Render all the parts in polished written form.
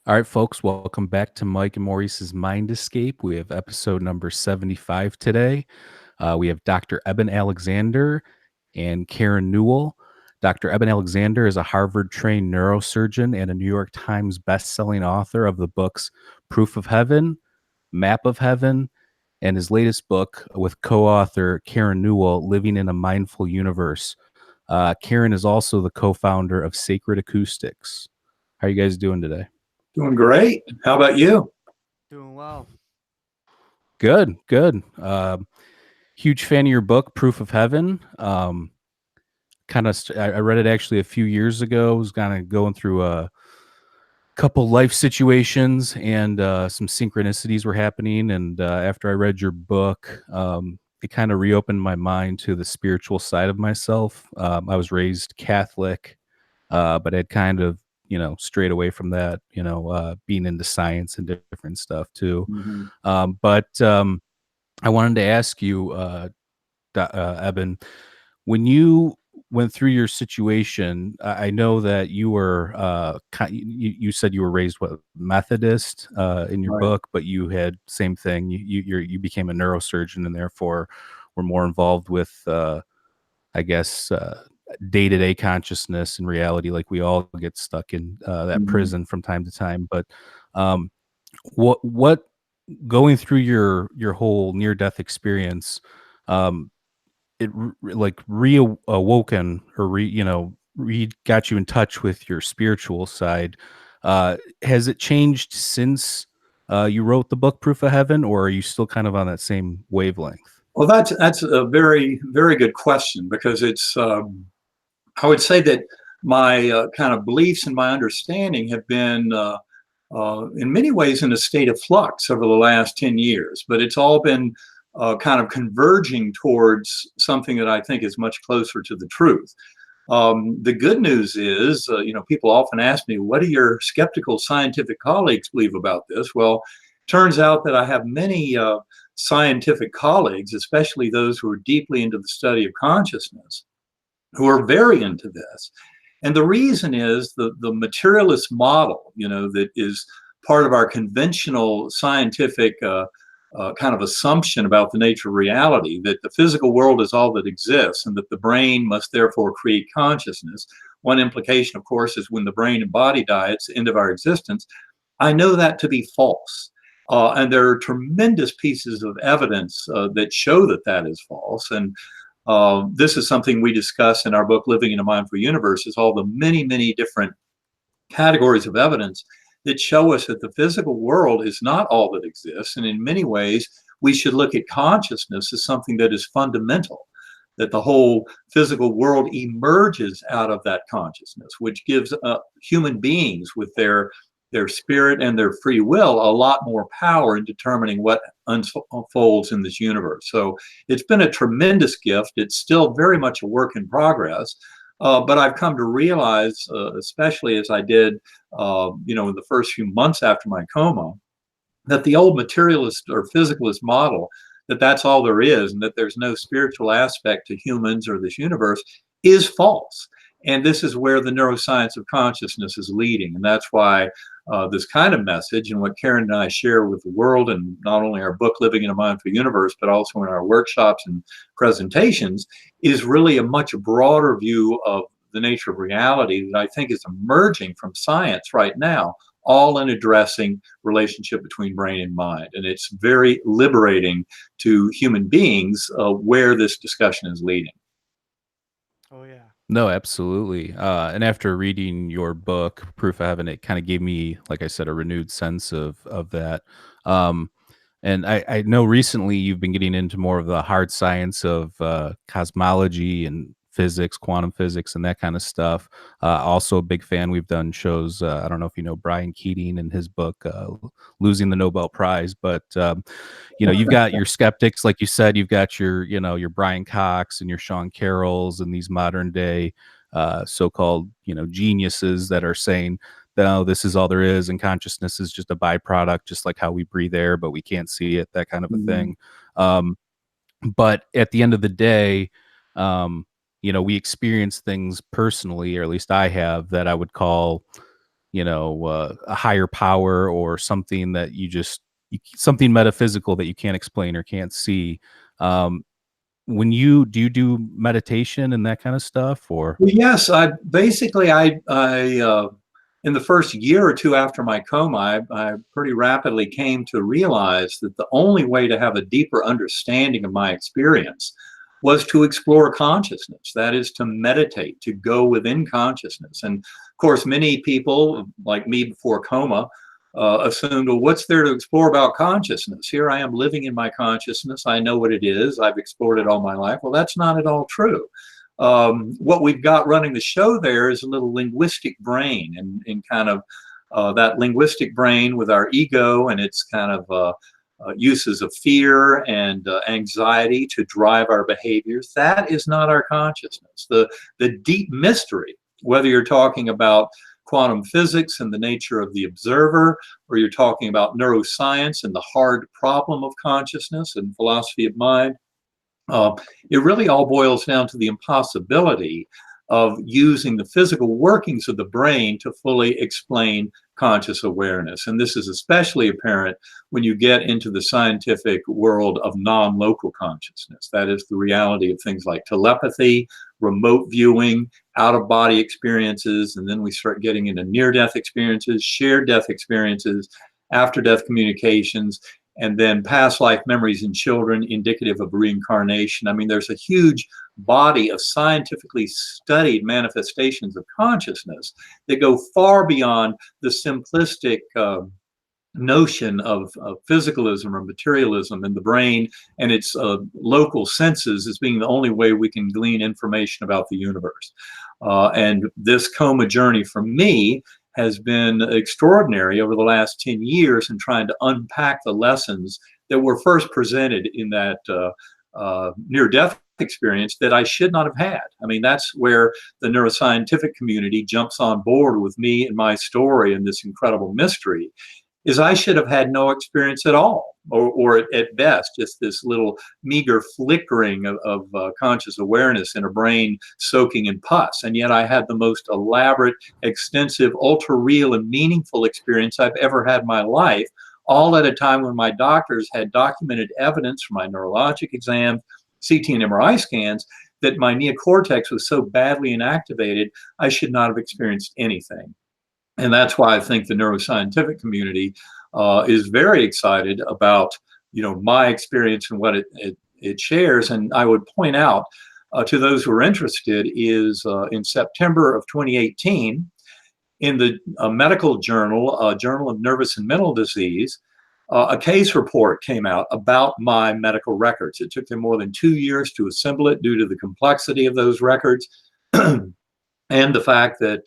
All right, folks, welcome back to Mike and Maurice's Mind Escape. We have episode number 75 today. We have Dr. Eben Alexander and Karen Newell. Dr. Eben Alexander is a Harvard-trained neurosurgeon and a New York Times best-selling author of the books Proof of Heaven, Map of Heaven, and his latest book with co-author Karen Newell, Living in a Mindful Universe. Karen is also the co-founder of Sacred Acoustics. How are you guys doing today? Doing great. How about you? Doing well. Good, good. Huge fan of your book, Proof of Heaven. I read it actually a few years ago. I was kind of going through a couple life situations, and some synchronicities were happening. And after I read your book, it kind of reopened my mind to the spiritual side of myself. I was raised Catholic, but I'd kind of strayed away from that, being into science and different stuff too. But I wanted to ask you, Eben, when you went through your situation, I know that you were, you said you were raised Methodist in your Right. book, but you had same thing. You became a neurosurgeon and therefore were more involved with, I guess, day-to-day consciousness and reality. Like we all get stuck in that prison from time to time. But what going through your whole near-death experience, like reawoken or got you in touch with your spiritual side. Has it changed since you wrote the book Proof of Heaven, or are you still kind of on that same wavelength? Well, that's a very, very good question, because it's I would say that my kind of beliefs and my understanding have been in many ways in a state of flux over the last 10 years, but it's all been kind of converging towards something that I think is much closer to the truth. The good news is, people often ask me, what do your skeptical scientific colleagues believe about this? Well, turns out that I have many scientific colleagues, especially those who are deeply into the study of consciousness, who are very into this. And the reason is the materialist model, that is part of our conventional scientific kind of assumption about the nature of reality, that the physical world is all that exists and that the brain must therefore create consciousness. One implication, of course, is when the brain and body die, it's the end of our existence. I know that to be false. And there are tremendous pieces of evidence that show that that is false. And this is something we discuss in our book, Living in a Mindful Universe, is all the many, many different categories of evidence that show us that the physical world is not all that exists. And in many ways, we should look at consciousness as something that is fundamental, that the whole physical world emerges out of that consciousness, which gives human beings with their spirit and their free will a lot more power in determining what unfolds in this universe. So it's been a tremendous gift. It's still very much a work in progress. But I've come to realize, especially as I did, in the first few months after my coma, that the old materialist or physicalist model, that that's all there is, and that there's no spiritual aspect to humans or this universe, is false. And this is where the neuroscience of consciousness is leading. And that's why this kind of message and what Karen and I share with the world, and not only our book, Living in a Mindful Universe, but also in our workshops and presentations, is really a much broader view of the nature of reality that I think is emerging from science right now, all in addressing relationship between brain and mind. And it's very liberating to human beings where this discussion is leading. Oh, yeah. No, absolutely. And after reading your book, Proof of Heaven, it kind of gave me, like I said, a renewed sense of that. And I know recently you've been getting into more of the hard science of cosmology and physics, quantum physics, and that kind of stuff. Also a big fan. We've done shows. I don't know if you know Brian Keating and his book, Losing the Nobel Prize, but you've got your skeptics, like you said, you've got your Brian Cox and your Sean Carrolls and these modern day so-called, geniuses that are saying, no, this is all there is, and consciousness is just a byproduct, just like how we breathe air, but we can't see it, that kind of a thing. But at the end of the day, we experience things personally, or at least I have, that I would call a higher power or something that something metaphysical that you can't explain or can't see. When do you do meditation and that kind of stuff, or? Well, yes, I in the first year or two after my coma, I pretty rapidly came to realize that the only way to have a deeper understanding of my experience was to explore consciousness. That is to meditate, to go within consciousness. And of course, many people like me before coma assumed, well, what's there to explore about consciousness? Here I am living in my consciousness. I know what it is. I've explored it all my life. Well, that's not at all true. What we've got running the show there is a little linguistic brain, and kind of that linguistic brain with our ego and its kind of uses of fear and anxiety to drive our behaviors. That is not our consciousness. The deep mystery, whether you're talking about quantum physics and the nature of the observer, or you're talking about neuroscience and the hard problem of consciousness and philosophy of mind, it really all boils down to the impossibility of using the physical workings of the brain to fully explain conscious awareness. And this is especially apparent when you get into the scientific world of non-local consciousness. That is the reality of things like telepathy, remote viewing, out-of-body experiences, and then we start getting into near-death experiences, shared death experiences, after-death communications, and then past life memories in children indicative of reincarnation. I mean, there's a huge body of scientifically studied manifestations of consciousness that go far beyond the simplistic notion of physicalism or materialism in the brain and its local senses as being the only way we can glean information about the universe. And this coma journey for me has been extraordinary over the last 10 years in trying to unpack the lessons that were first presented in that near-death experience that I should not have had. I mean, that's where the neuroscientific community jumps on board with me and my story and this incredible mystery, is I should have had no experience at all, or at best, just this little meager flickering of conscious awareness in a brain soaking in pus. And yet I had the most elaborate, extensive, ultra-real and meaningful experience I've ever had in my life, all at a time when my doctors had documented evidence from my neurologic exams, CT and MRI scans, that my neocortex was so badly inactivated, I should not have experienced anything. And that's why I think the neuroscientific community is very excited about, my experience and what it shares. And I would point out to those who are interested is in September of 2018, in the medical journal, Journal of Nervous and Mental Disease, a case report came out about my medical records. It took them more than 2 years to assemble it due to the complexity of those records and the fact that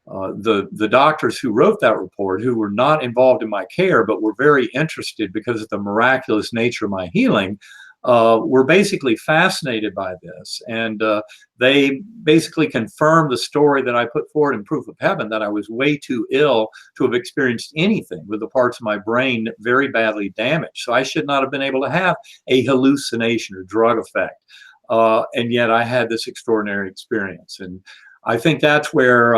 the doctors who wrote that report, who were not involved in my care but were very interested because of the miraculous nature of my healing, were basically fascinated by this. And they basically confirmed the story that I put forward in Proof of Heaven, that I was way too ill to have experienced anything, with the parts of my brain very badly damaged. So I should not have been able to have a hallucination or drug effect. And yet I had this extraordinary experience. And I think that's where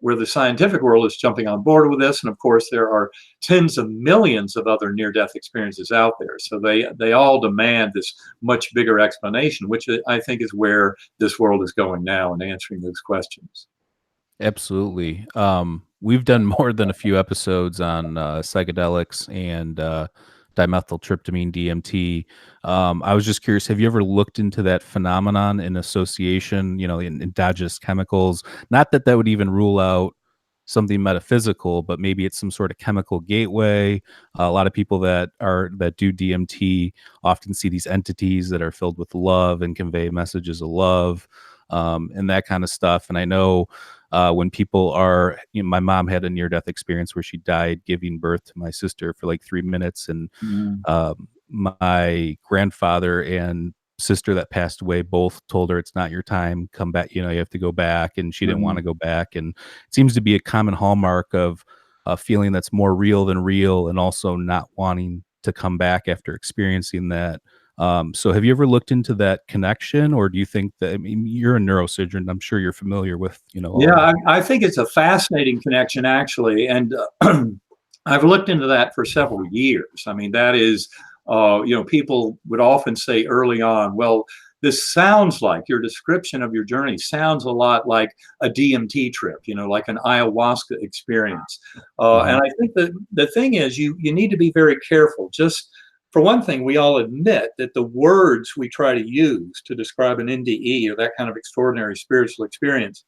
the scientific world is jumping on board with this. And of course, there are tens of millions of other near-death experiences out there. So they all demand this much bigger explanation, which I think is where this world is going now in answering those questions. Absolutely. We've done more than a few episodes on psychedelics and dimethyltryptamine, DMT. I was just curious, have you ever looked into that phenomenon in association, in endogenous chemicals? Not that would even rule out something metaphysical, but maybe it's some sort of chemical gateway. A lot of people that do DMT often see these entities that are filled with love and convey messages of love, and that kind of stuff. And I know when people are, my mom had a near-death experience where she died giving birth to my sister for like 3 minutes, and my grandfather and sister that passed away both told her, it's not your time, come back, you have to go back, and she didn't want to go back. And it seems to be a common hallmark of a feeling that's more real than real, and also not wanting to come back after experiencing that. So have you ever looked into that connection, or do you think that, I mean, you're a neurosurgeon, I'm sure you're familiar with, all Yeah, the. I think it's a fascinating connection, actually. And I've looked into that for several years. I mean, that is, people would often say early on, well, this sounds like your description of your journey sounds a lot like a DMT trip, like an ayahuasca experience. Mhm. And I think that the thing is, you need to be very careful. Just for one thing, we all admit that the words we try to use to describe an NDE or that kind of extraordinary spiritual experience,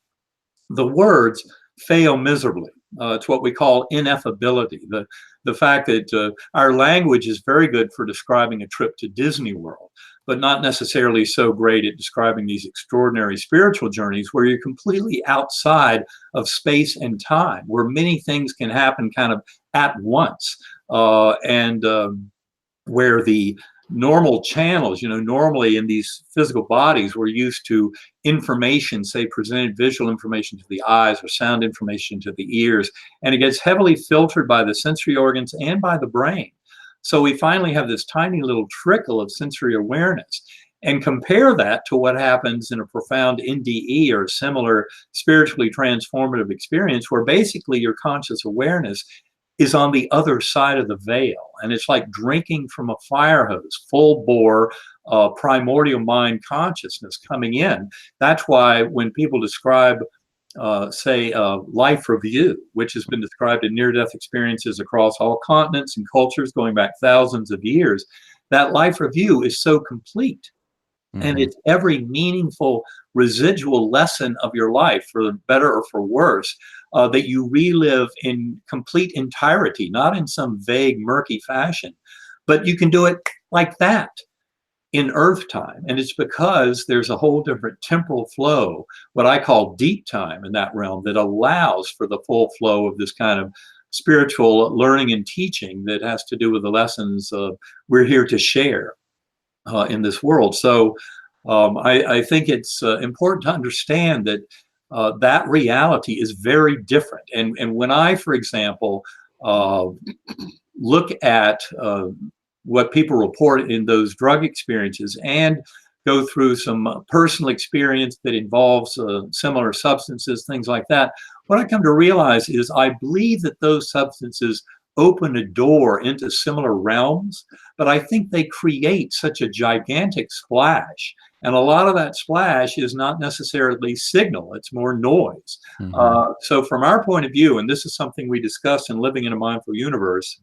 the words fail miserably. It's what we call ineffability. The fact that our language is very good for describing a trip to Disney World, but not necessarily so great at describing these extraordinary spiritual journeys where you're completely outside of space and time, where many things can happen kind of at once. And where the normal channels, normally in these physical bodies, we're used to information, say presented visual information to the eyes or sound information to the ears, and it gets heavily filtered by the sensory organs and by the brain. So we finally have this tiny little trickle of sensory awareness. And compare that to what happens in a profound NDE or similar spiritually transformative experience, where basically your conscious awareness is on the other side of the veil. And it's like drinking from a fire hose, full bore, primordial mind consciousness coming in. That's why when people describe, say, life review, which has been described in near-death experiences across all continents and cultures going back thousands of years, that life review is so complete. And Mhm. it's every meaningful residual lesson of your life, for better or for worse, that you relive in complete entirety, not in some vague, murky fashion. But you can do it like that in Earth time. And it's because there's a whole different temporal flow, what I call deep time in that realm, that allows for the full flow of this kind of spiritual learning and teaching that has to do with the lessons we're here to share in this world. So I think it's important to understand that that reality is very different. And when I, for example, uh, look at what people report in those drug experiences and go through some personal experience that involves similar substances, things like that, what I come to realize is I believe that those substances open a door into similar realms, but I think they create such a gigantic splash. And a lot of that splash is not necessarily signal, it's more noise. Mhm. So from our point of view, and this is something we discuss in Living in a Mindful Universe,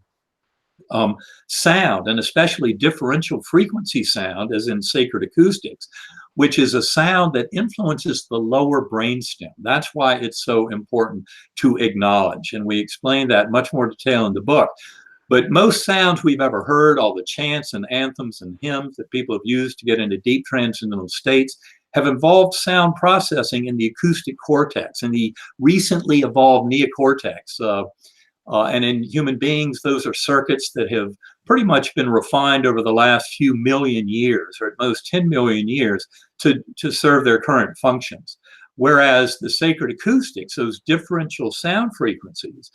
sound, and especially differential frequency sound, as in sacred acoustics, which is a sound that influences the lower brainstem. That's why it's so important to acknowledge. And we explain that in much more detail in the book. But most sounds we've ever heard, all the chants and anthems and hymns that people have used to get into deep transcendental states, have involved sound processing in the acoustic cortex, in the recently evolved neocortex. And in human beings, those are circuits that have pretty much been refined over the last few million years, or at most 10 million years, to serve their current functions. Whereas the sacred acoustics, those differential sound frequencies,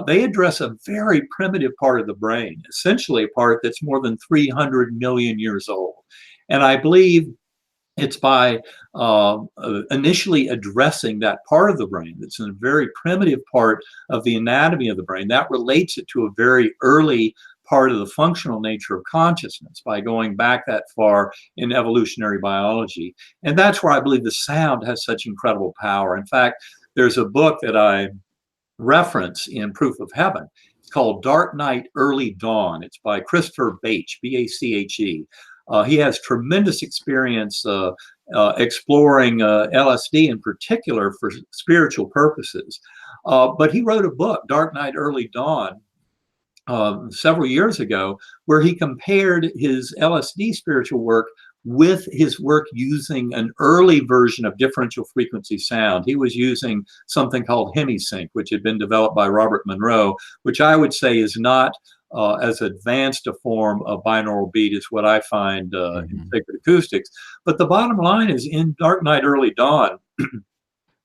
they address a very primitive part of the brain, essentially a part that's more than 300 million years old. And I believe it's by initially addressing that part of the brain that's a very primitive part of the anatomy of the brain that relates it to a very early part of the functional nature of consciousness by going back that far in evolutionary biology. And that's where I believe the sound has such incredible power. In fact, there's a book that I reference in Proof of Heaven. It's called Dark Night, Early Dawn. It's by Christopher Bache, B-A-C-H-E. He has tremendous experience exploring LSD in particular for spiritual purposes. But he wrote a book, Dark Night, Early Dawn, several years ago, where he compared his LSD spiritual work with his work using an early version of differential frequency sound. He was using something called hemisync, which had been developed by Robert Monroe, which I would say is not as advanced a form of binaural beat as what I find in Mhm. sacred acoustics. But the bottom line is, in Dark Night, Early Dawn,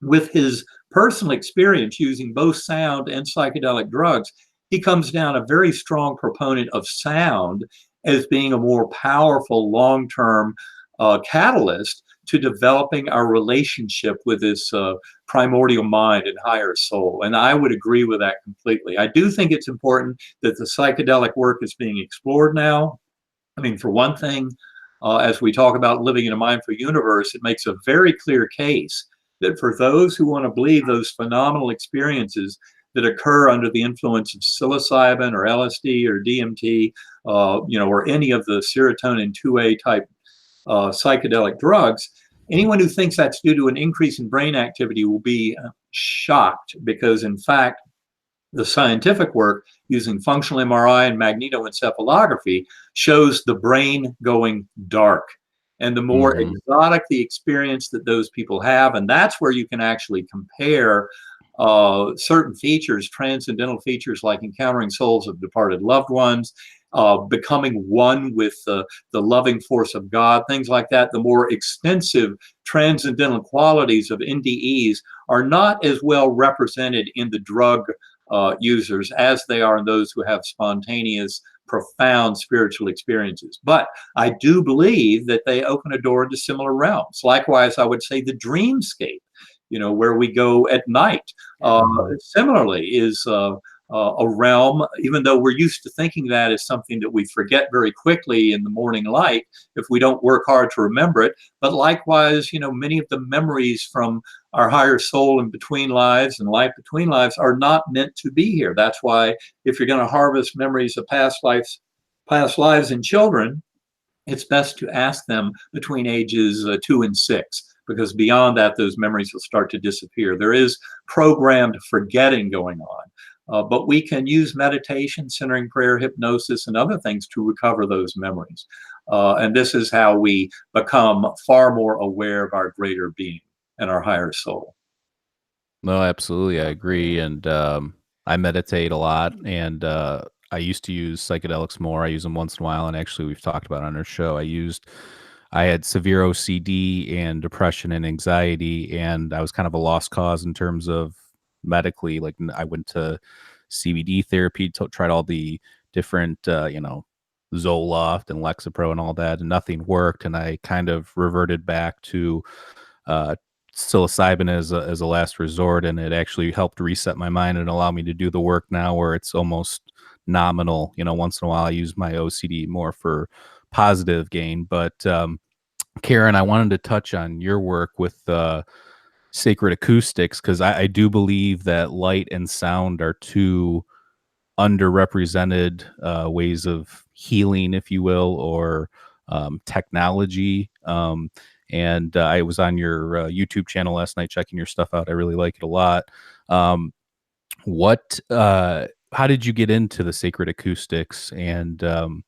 with his personal experience using both sound and psychedelic drugs, he comes down a very strong proponent of sound as being a more powerful long-term catalyst to developing our relationship with this primordial mind and higher soul. And I would agree with that completely. I do think it's important that the psychedelic work is being explored now. I mean, for one thing, as we talk about living in a mindful universe, it makes a very clear case that for those who want to believe those phenomenal experiences that occur under the influence of psilocybin or LSD or DMT, or any of the serotonin 2A type psychedelic drugs, anyone who thinks that's due to an increase in brain activity will be shocked, because in fact, the scientific work using functional MRI and magnetoencephalography shows the brain going dark. And the more exotic the experience that those people have, and that's where you can actually compare certain features, transcendental features like encountering souls of departed loved ones, becoming one with the loving force of God, things like that. The more extensive transcendental qualities of NDEs are not as well represented in the drug users as they are in those who have spontaneous, profound spiritual experiences. But I do believe that they open a door into similar realms. Likewise, I would say the dreamscape, where we go at night, similarly is a realm, even though we're used to thinking that is something that we forget very quickly in the morning light if we don't work hard to remember it. But likewise, many of the memories from our higher soul in between lives and life between lives are not meant to be here. That's why if you're going to harvest memories of past lives in children, it's best to ask them between ages 2 and 6, because beyond that, those memories will start to disappear. There is programmed forgetting going on. But we can use meditation, centering prayer, hypnosis, and other things to recover those memories. And this is how we become far more aware of our greater being and our higher soul. No, absolutely. I agree. And I meditate a lot, and I used to use psychedelics more. I use them once in a while. And actually, we've talked about it on our show. I had severe OCD and depression and anxiety, and I was kind of a lost cause in terms of medically. Like, I went to CBD therapy, tried all the different, Zoloft and Lexapro and all that, and nothing worked. And I kind of reverted back to uh, psilocybin as a last resort, and it actually helped reset my mind and allow me to do the work now where it's almost nominal. Once in a while I use my OCD more for positive gain. But Karen, I wanted to touch on your work with sacred acoustics, because I do believe that light and sound are two underrepresented ways of healing, if you will, or technology. And I was on your YouTube channel last night checking your stuff out. I really like it a lot. How did you get into the sacred acoustics, and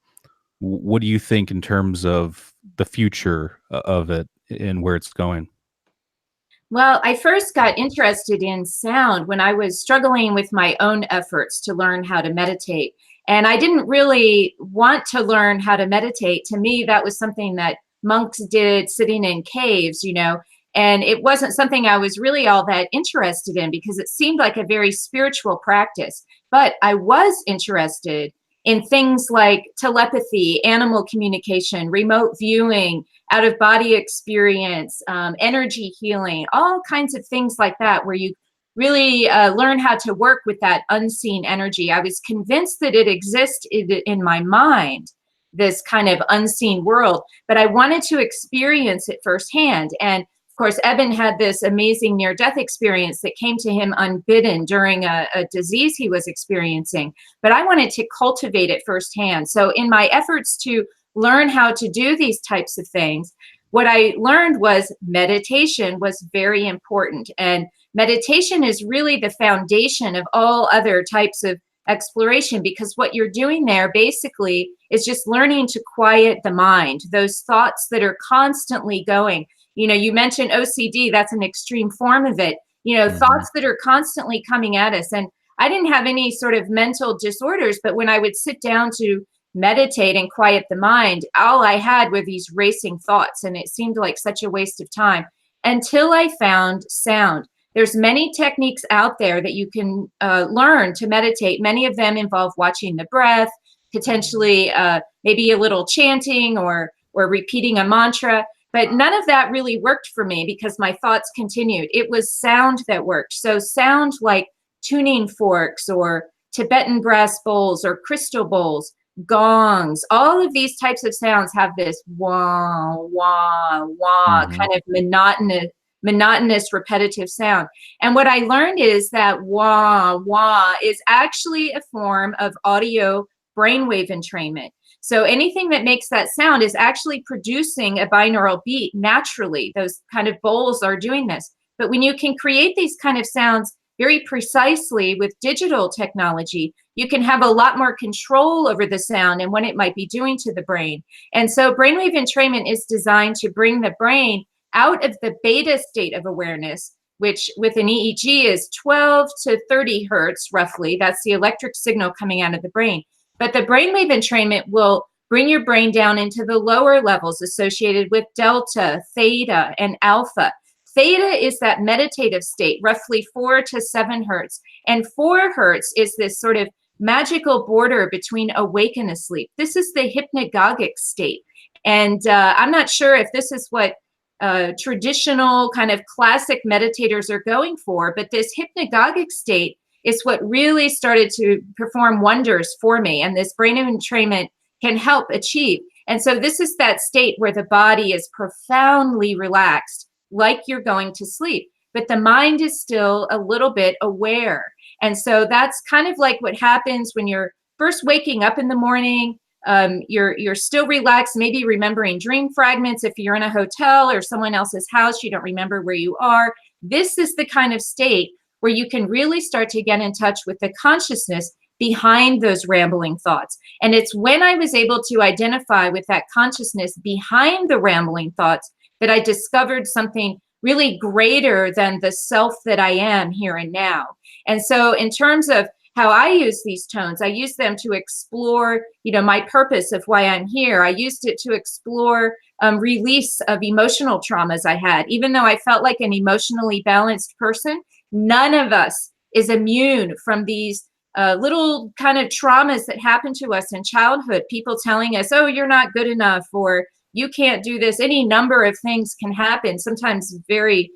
what do you think in terms of the future of it and where it's going? Well, I first got interested in sound when I was struggling with my own efforts to learn how to meditate. And I didn't really want to learn how to meditate. To me, that was something that monks did sitting in caves, and it wasn't something I was really all that interested in because it seemed like a very spiritual practice. But I was interested in things like telepathy, animal communication, remote viewing, out of body experience, energy healing, all kinds of things like that, where you really learn how to work with that unseen energy. I was convinced that it existed in my mind, this kind of unseen world, but I wanted to experience it firsthand. And of course, Eben had this amazing near-death experience that came to him unbidden during a disease he was experiencing. But I wanted to cultivate it firsthand. So in my efforts to learn how to do these types of things, what I learned was meditation was very important. And meditation is really the foundation of all other types of exploration, because what you're doing there basically is just learning to quiet the mind, those thoughts that are constantly going. You mentioned OCD, that's an extreme form of it. Thoughts that are constantly coming at us. And I didn't have any sort of mental disorders, but when I would sit down to meditate and quiet the mind, all I had were these racing thoughts, and it seemed like such a waste of time until I found sound. There's many techniques out there that you can learn to meditate. Many of them involve watching the breath, potentially maybe a little chanting or repeating a mantra. But none of that really worked for me because my thoughts continued. It was sound that worked. So sound like tuning forks or Tibetan brass bowls or crystal bowls, gongs, all of these types of sounds have this wah, wah, wah, kind of monotonous, repetitive sound. And what I learned is that wah, wah is actually a form of audio brainwave entrainment. So anything that makes that sound is actually producing a binaural beat naturally. Those kind of bowls are doing this. But when you can create these kind of sounds very precisely with digital technology, you can have a lot more control over the sound and what it might be doing to the brain. And so brainwave entrainment is designed to bring the brain out of the beta state of awareness, which with an EEG is 12 to 30 hertz roughly. That's the electric signal coming out of the brain. But the brainwave entrainment will bring your brain down into the lower levels associated with delta, theta, and alpha. Theta is that meditative state, roughly 4 to 7 hertz. And 4 hertz is this sort of magical border between awake and asleep. This is the hypnagogic state. And I'm not sure if this is what traditional kind of classic meditators are going for, but this hypnagogic state is what really started to perform wonders for me. And this brain entrainment can help achieve. And so this is that state where the body is profoundly relaxed, like you're going to sleep, but the mind is still a little bit aware. And so that's kind of like what happens when you're first waking up in the morning. You're still relaxed, maybe remembering dream fragments. If you're in a hotel or someone else's house, you don't remember where you are. This is the kind of state where you can really start to get in touch with the consciousness behind those rambling thoughts. And it's when I was able to identify with that consciousness behind the rambling thoughts that I discovered something really greater than the self that I am here and now. And so in terms of how I use these tones, I use them to explore, my purpose of why I'm here. I used it to explore release of emotional traumas I had. Even though I felt like an emotionally balanced person, none of us is immune from these little kind of traumas that happen to us in childhood. People telling us, oh, you're not good enough, or you can't do this. Any number of things can happen. Sometimes very,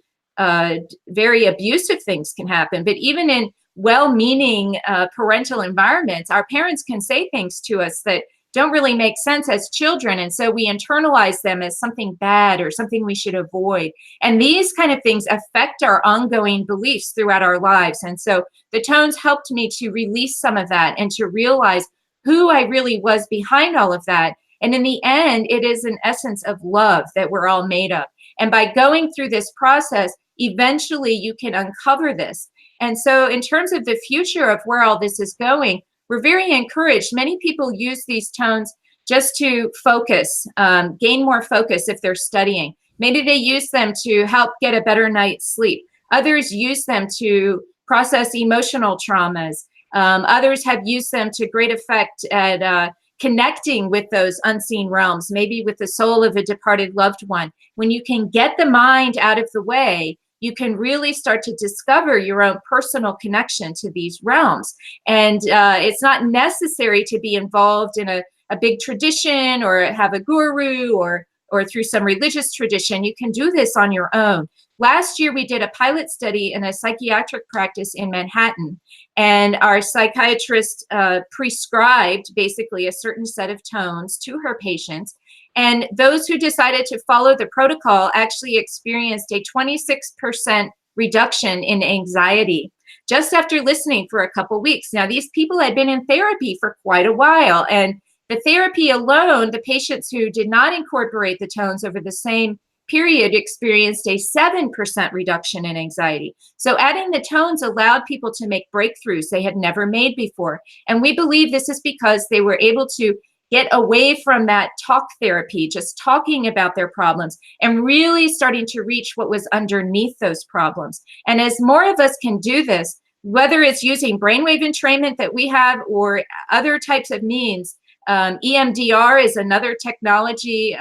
very abusive things can happen. But even in well-meaning parental environments, our parents can say things to us that don't really make sense as children. And so we internalize them as something bad or something we should avoid. And these kind of things affect our ongoing beliefs throughout our lives. And so the tones helped me to release some of that and to realize who I really was behind all of that. And in the end, it is an essence of love that we're all made of. And by going through this process, eventually you can uncover this. And so in terms of the future of where all this is going, we're very encouraged. Many people use these tones just to focus, gain more focus if they're studying. Maybe they use them to help get a better night's sleep. Others use them to process emotional traumas. Others have used them to great effect at connecting with those unseen realms, maybe with the soul of a departed loved one. When you can get the mind out of the way, you can really start to discover your own personal connection to these realms. And it's not necessary to be involved in a big tradition or have a guru or through some religious tradition. You can do this on your own. Last year, we did a pilot study in a psychiatric practice in Manhattan, and our psychiatrist prescribed basically a certain set of tones to her patients. And those who decided to follow the protocol actually experienced a 26% reduction in anxiety just after listening for a couple weeks. Now, these people had been in therapy for quite a while, and the therapy alone, the patients who did not incorporate the tones over the same period experienced a 7% reduction in anxiety. So adding the tones allowed people to make breakthroughs they had never made before. And we believe this is because they were able to get away from that talk therapy, just talking about their problems, and really starting to reach what was underneath those problems. And as more of us can do this, whether it's using brainwave entrainment that we have or other types of means, EMDR is another technology,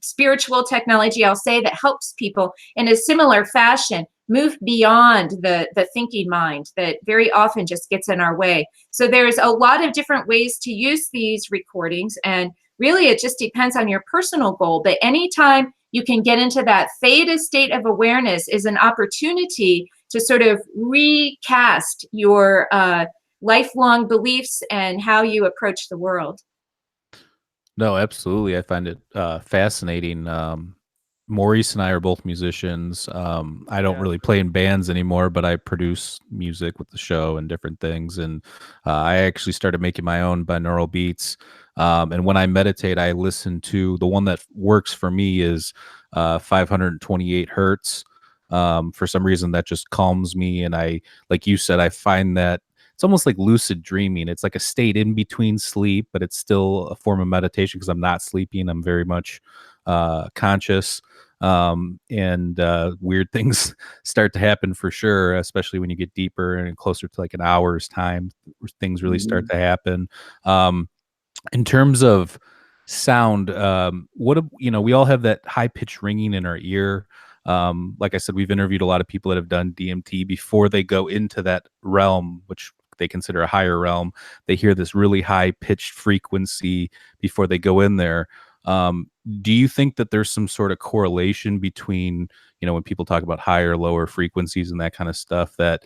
spiritual technology, I'll say, that helps people in a similar fashion. move beyond the thinking mind that very often just gets in our way. So there's a lot of different ways to use these recordings, and really it just depends on your personal goal. But anytime you can get into that theta state of awareness is an opportunity to sort of recast your lifelong beliefs and how you approach the world. No, absolutely. I find it fascinating. Maurice and I are both musicians. I don't Yeah. really play in bands anymore, but I produce music with the show and different things. And I actually started making my own binaural beats. And when I meditate, I listen to the one that works for me is 528 hertz. For some reason, that just calms me. And I, like you said, I find that it's almost like lucid dreaming. It's like a state in between sleep, but it's still a form of meditation because I'm not sleeping. I'm very much conscious. And weird things start to happen for sure, especially when you get deeper and closer to like an hour's time, things really start to happen. In terms of sound, we all have that high pitched ringing in our ear. Like I said, we've interviewed a lot of people that have done DMT before they go into that realm, which they consider a higher realm. They hear this really high pitched frequency before they go in there. Do you think that there's some sort of correlation between, when people talk about higher, lower frequencies and that kind of stuff, that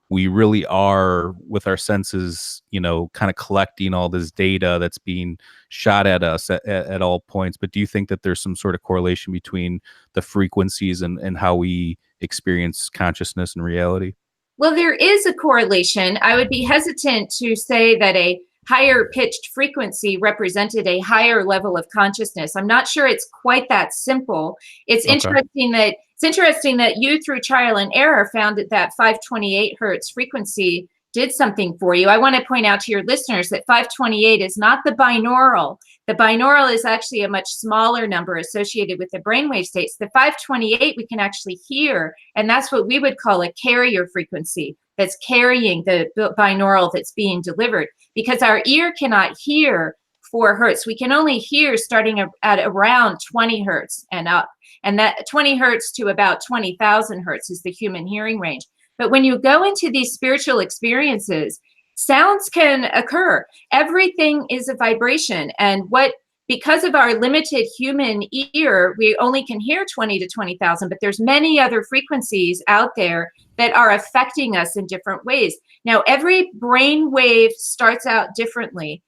we really are with our senses, kind of collecting all this data that's being shot at us at all points? But do you think that there's some sort of correlation between the frequencies and how we experience consciousness and reality? Well, there is a correlation. I would be hesitant to say that a higher pitched frequency represented a higher level of consciousness. I'm not sure it's quite that simple. It's interesting that you, through trial and error, found that 528 hertz frequency did something for you. I want to point out to your listeners that 528 is not the binaural. The binaural is actually a much smaller number associated with the brainwave states. The 528 we can actually hear, and that's what we would call a carrier frequency that's carrying the binaural that's being delivered, because our ear cannot hear 4 hertz. We can only hear starting at around 20 hertz and up. And that 20 hertz to about 20,000 hertz is the human hearing range. But when you go into these spiritual experiences, sounds can occur. Everything is a vibration. And because of our limited human ear, we only can hear 20 to 20,000, but there's many other frequencies out there that are affecting us in different ways. Now, every brain wave starts out differently.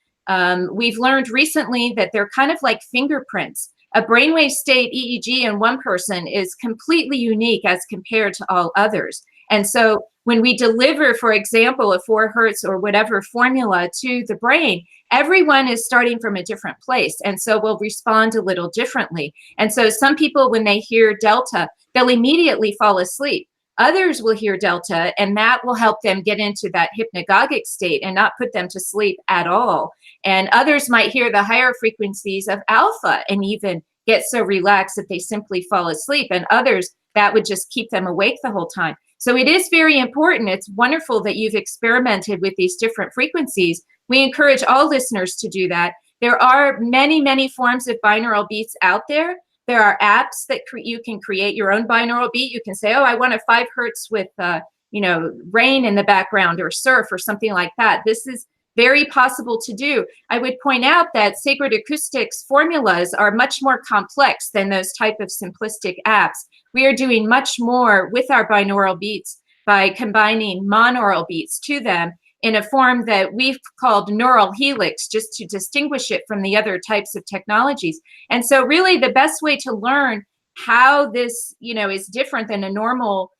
We've learned recently that they're kind of like fingerprints. A brainwave state, EEG, in one person is completely unique as compared to all others. And so when we deliver, for example, a 4 hertz or whatever formula to the brain, everyone is starting from a different place. And so we'll respond a little differently. And so some people, when they hear delta, they'll immediately fall asleep. Others will hear delta, and that will help them get into that hypnagogic state and not put them to sleep at all. And others might hear the higher frequencies of alpha and even get so relaxed that they simply fall asleep. And others, that would just keep them awake the whole time. So it is very important. It's wonderful that you've experimented with these different frequencies. We encourage all listeners to do that. There are many, many forms of binaural beats out there. There are apps that you can create your own binaural beat. You can say, oh, I want a 5 hertz with, rain in the background or surf or something like that. This is very possible to do. I would point out that Sacred Acoustics formulas are much more complex than those type of simplistic apps. We are doing much more with our binaural beats by combining monaural beats to them in a form that we've called neural helix, just to distinguish it from the other types of technologies. And so really the best way to learn how this, is different than a normal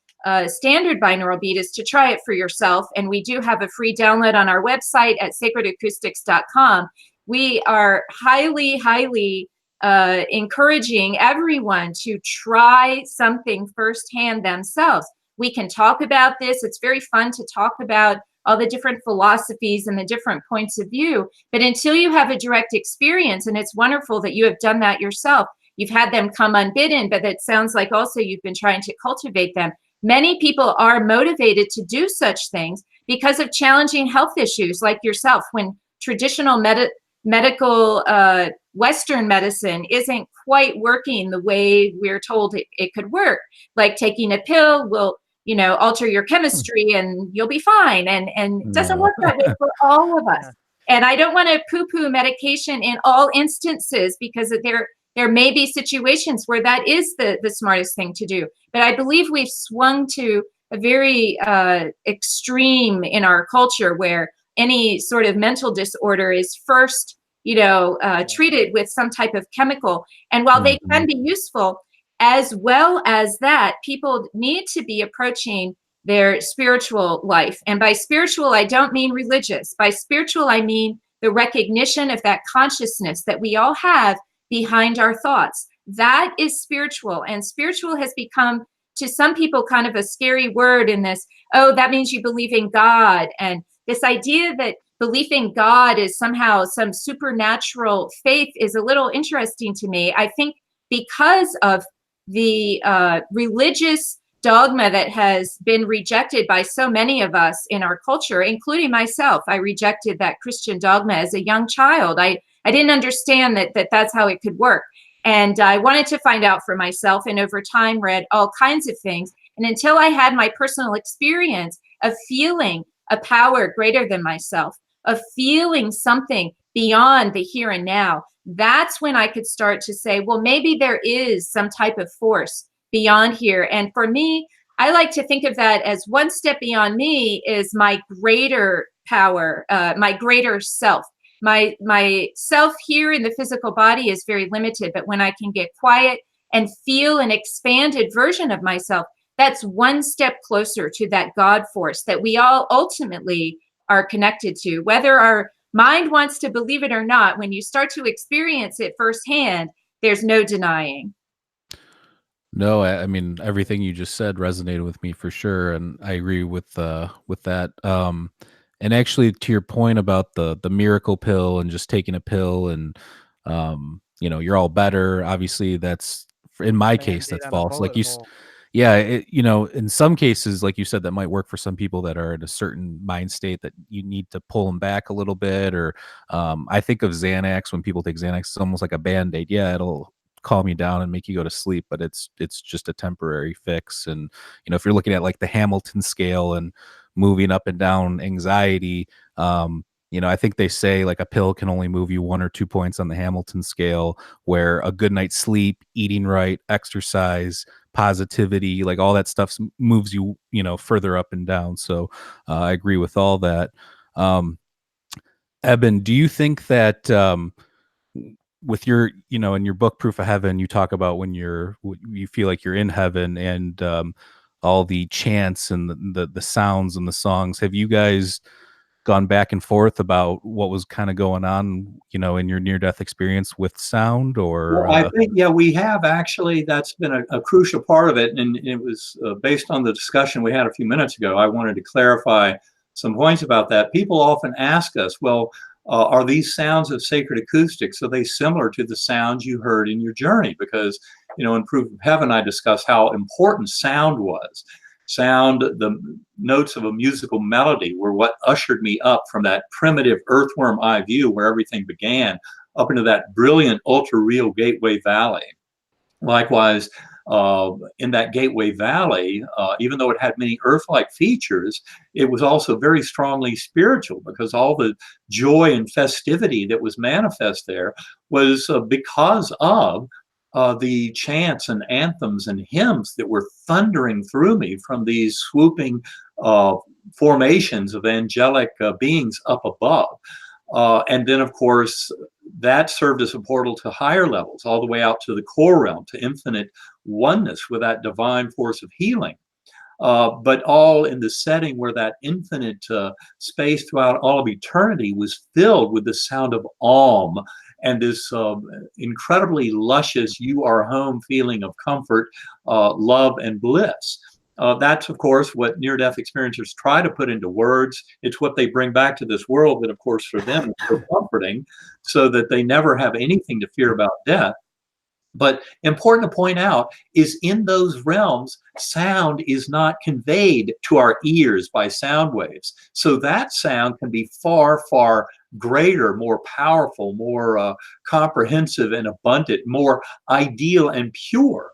standard binaural beat is to try it for yourself. And we do have a free download on our website at sacredacoustics.com. We are highly, highly encouraging everyone to try something firsthand themselves. We can talk about this. It's very fun to talk about all the different philosophies and the different points of view. But until you have a direct experience, and it's wonderful that you have done that yourself, you've had them come unbidden, but it sounds like also you've been trying to cultivate them. Many people are motivated to do such things because of challenging health issues like yourself, when traditional medical Western medicine isn't quite working the way we're told it could work. Like taking a pill will alter your chemistry and you'll be fine. And it doesn't work that way for all of us. And I don't want to poo-poo medication in all instances, because there may be situations where that is the smartest thing to do. But I believe we've swung to a very extreme in our culture, where any sort of mental disorder is first, treated with some type of chemical. And while they can be useful, as well as that, people need to be approaching their spiritual life. And by spiritual, I don't mean religious. By spiritual, I mean the recognition of that consciousness that we all have behind our thoughts. That is spiritual. And spiritual has become, to some people, kind of a scary word in this, oh, that means you believe in God. And this idea that belief in God is somehow some supernatural faith is a little interesting to me. I think because of the religious dogma that has been rejected by so many of us in our culture, including myself. I rejected that Christian dogma as a young child. I didn't understand that that's how it could work. And I wanted to find out for myself, and over time read all kinds of things. And until I had my personal experience of feeling a power greater than myself, of feeling something beyond the here and now, that's when I could start to say, well, maybe there is some type of force beyond here. And for me, I like to think of that as one step beyond me is my greater power, my greater self. My self here in the physical body is very limited, but when I can get quiet and feel an expanded version of myself, that's one step closer to that God force that we all ultimately are connected to. Whether our mind wants to believe it or not, when you start to experience it firsthand, there's no denying. No, I mean, everything you just said resonated with me for sure, and I agree with that. And actually, to your point about the miracle pill and just taking a pill and you're all better. Obviously, that's in my case Band-Aid that's on a false. Like bullet hole. yeah, in some cases, like you said, that might work for some people that are in a certain mind state that you need to pull them back a little bit. Or I think of Xanax. When people take Xanax, it's almost like a Band-Aid. Yeah, it'll calm you down and make you go to sleep, but it's just a temporary fix. And if you're looking at like the Hamilton scale and moving up and down anxiety, I think they say like a pill can only move you 1 or 2 points on the Hamilton scale, where a good night's sleep, eating right, exercise, positivity, like all that stuff moves you, further up and down. So I agree with all that. Eben, do you think that with your, in your book, Proof of Heaven, you talk about when you feel like you're in heaven, and all the chants and the sounds and the songs. Have you guys gone back and forth about what was kind of going on, in your near-death experience with sound? Or Well, I think, yeah, we have actually. That's been a crucial part of it, and it was based on the discussion we had a few minutes ago. I wanted to clarify some points about that. People often ask us, well, are these sounds of sacred acoustics, are they similar to the sounds you heard in your journey? Because, in Proof of Heaven, I discuss how important sound was. Sound, the notes of a musical melody, were what ushered me up from that primitive earthworm eye view where everything began, up into that brilliant ultra-real Gateway Valley. Likewise, in that Gateway Valley, even though it had many Earth-like features, it was also very strongly spiritual, because all the joy and festivity that was manifest there was because of the chants and anthems and hymns that were thundering through me from these swooping formations of angelic beings up above. And then, of course, that served as a portal to higher levels, all the way out to the core realm, to infinite oneness with that divine force of healing. But all in the setting where that infinite space throughout all of eternity was filled with the sound of Om, and this incredibly luscious "you are home" feeling of comfort, love, and bliss. That's, of course, what near-death experiencers try to put into words. It's what they bring back to this world that, of course, for them is so comforting, so that they never have anything to fear about death. But important to point out is in those realms, sound is not conveyed to our ears by sound waves. So that sound can be far, far greater, more powerful, more comprehensive and abundant, more ideal and pure.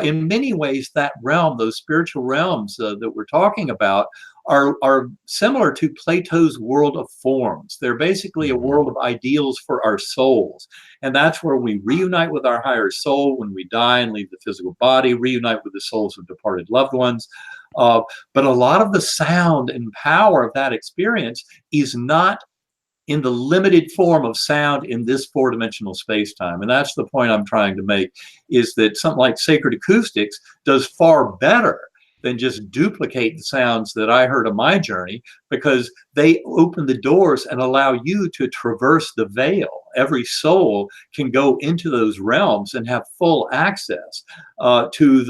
In many ways, that realm, those spiritual realms that we're talking about, are similar to Plato's world of forms. They're basically a world of ideals for our souls. And that's where we reunite with our higher soul when we die and leave the physical body, reunite with the souls of departed loved ones. But a lot of the sound and power of that experience is not in the limited form of sound in this four-dimensional space-time. And that's the point I'm trying to make, is that something like Sacred Acoustics does far better than just duplicate the sounds that I heard on my journey, because they open the doors and allow you to traverse the veil. Every soul can go into those realms and have full access to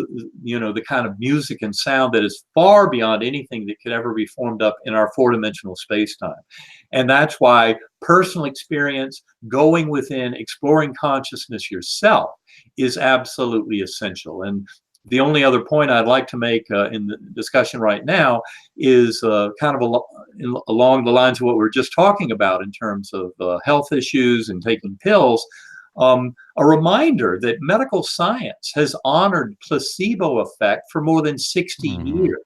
the kind of music and sound that is far beyond anything that could ever be formed up in our four-dimensional space-time. And that's why personal experience, going within, exploring consciousness yourself is absolutely essential. And the only other point I'd like to make in the discussion right now is kind of along the lines of what we're just talking about in terms of health issues and taking pills. A reminder that medical science has honored placebo effect for more than 60 years.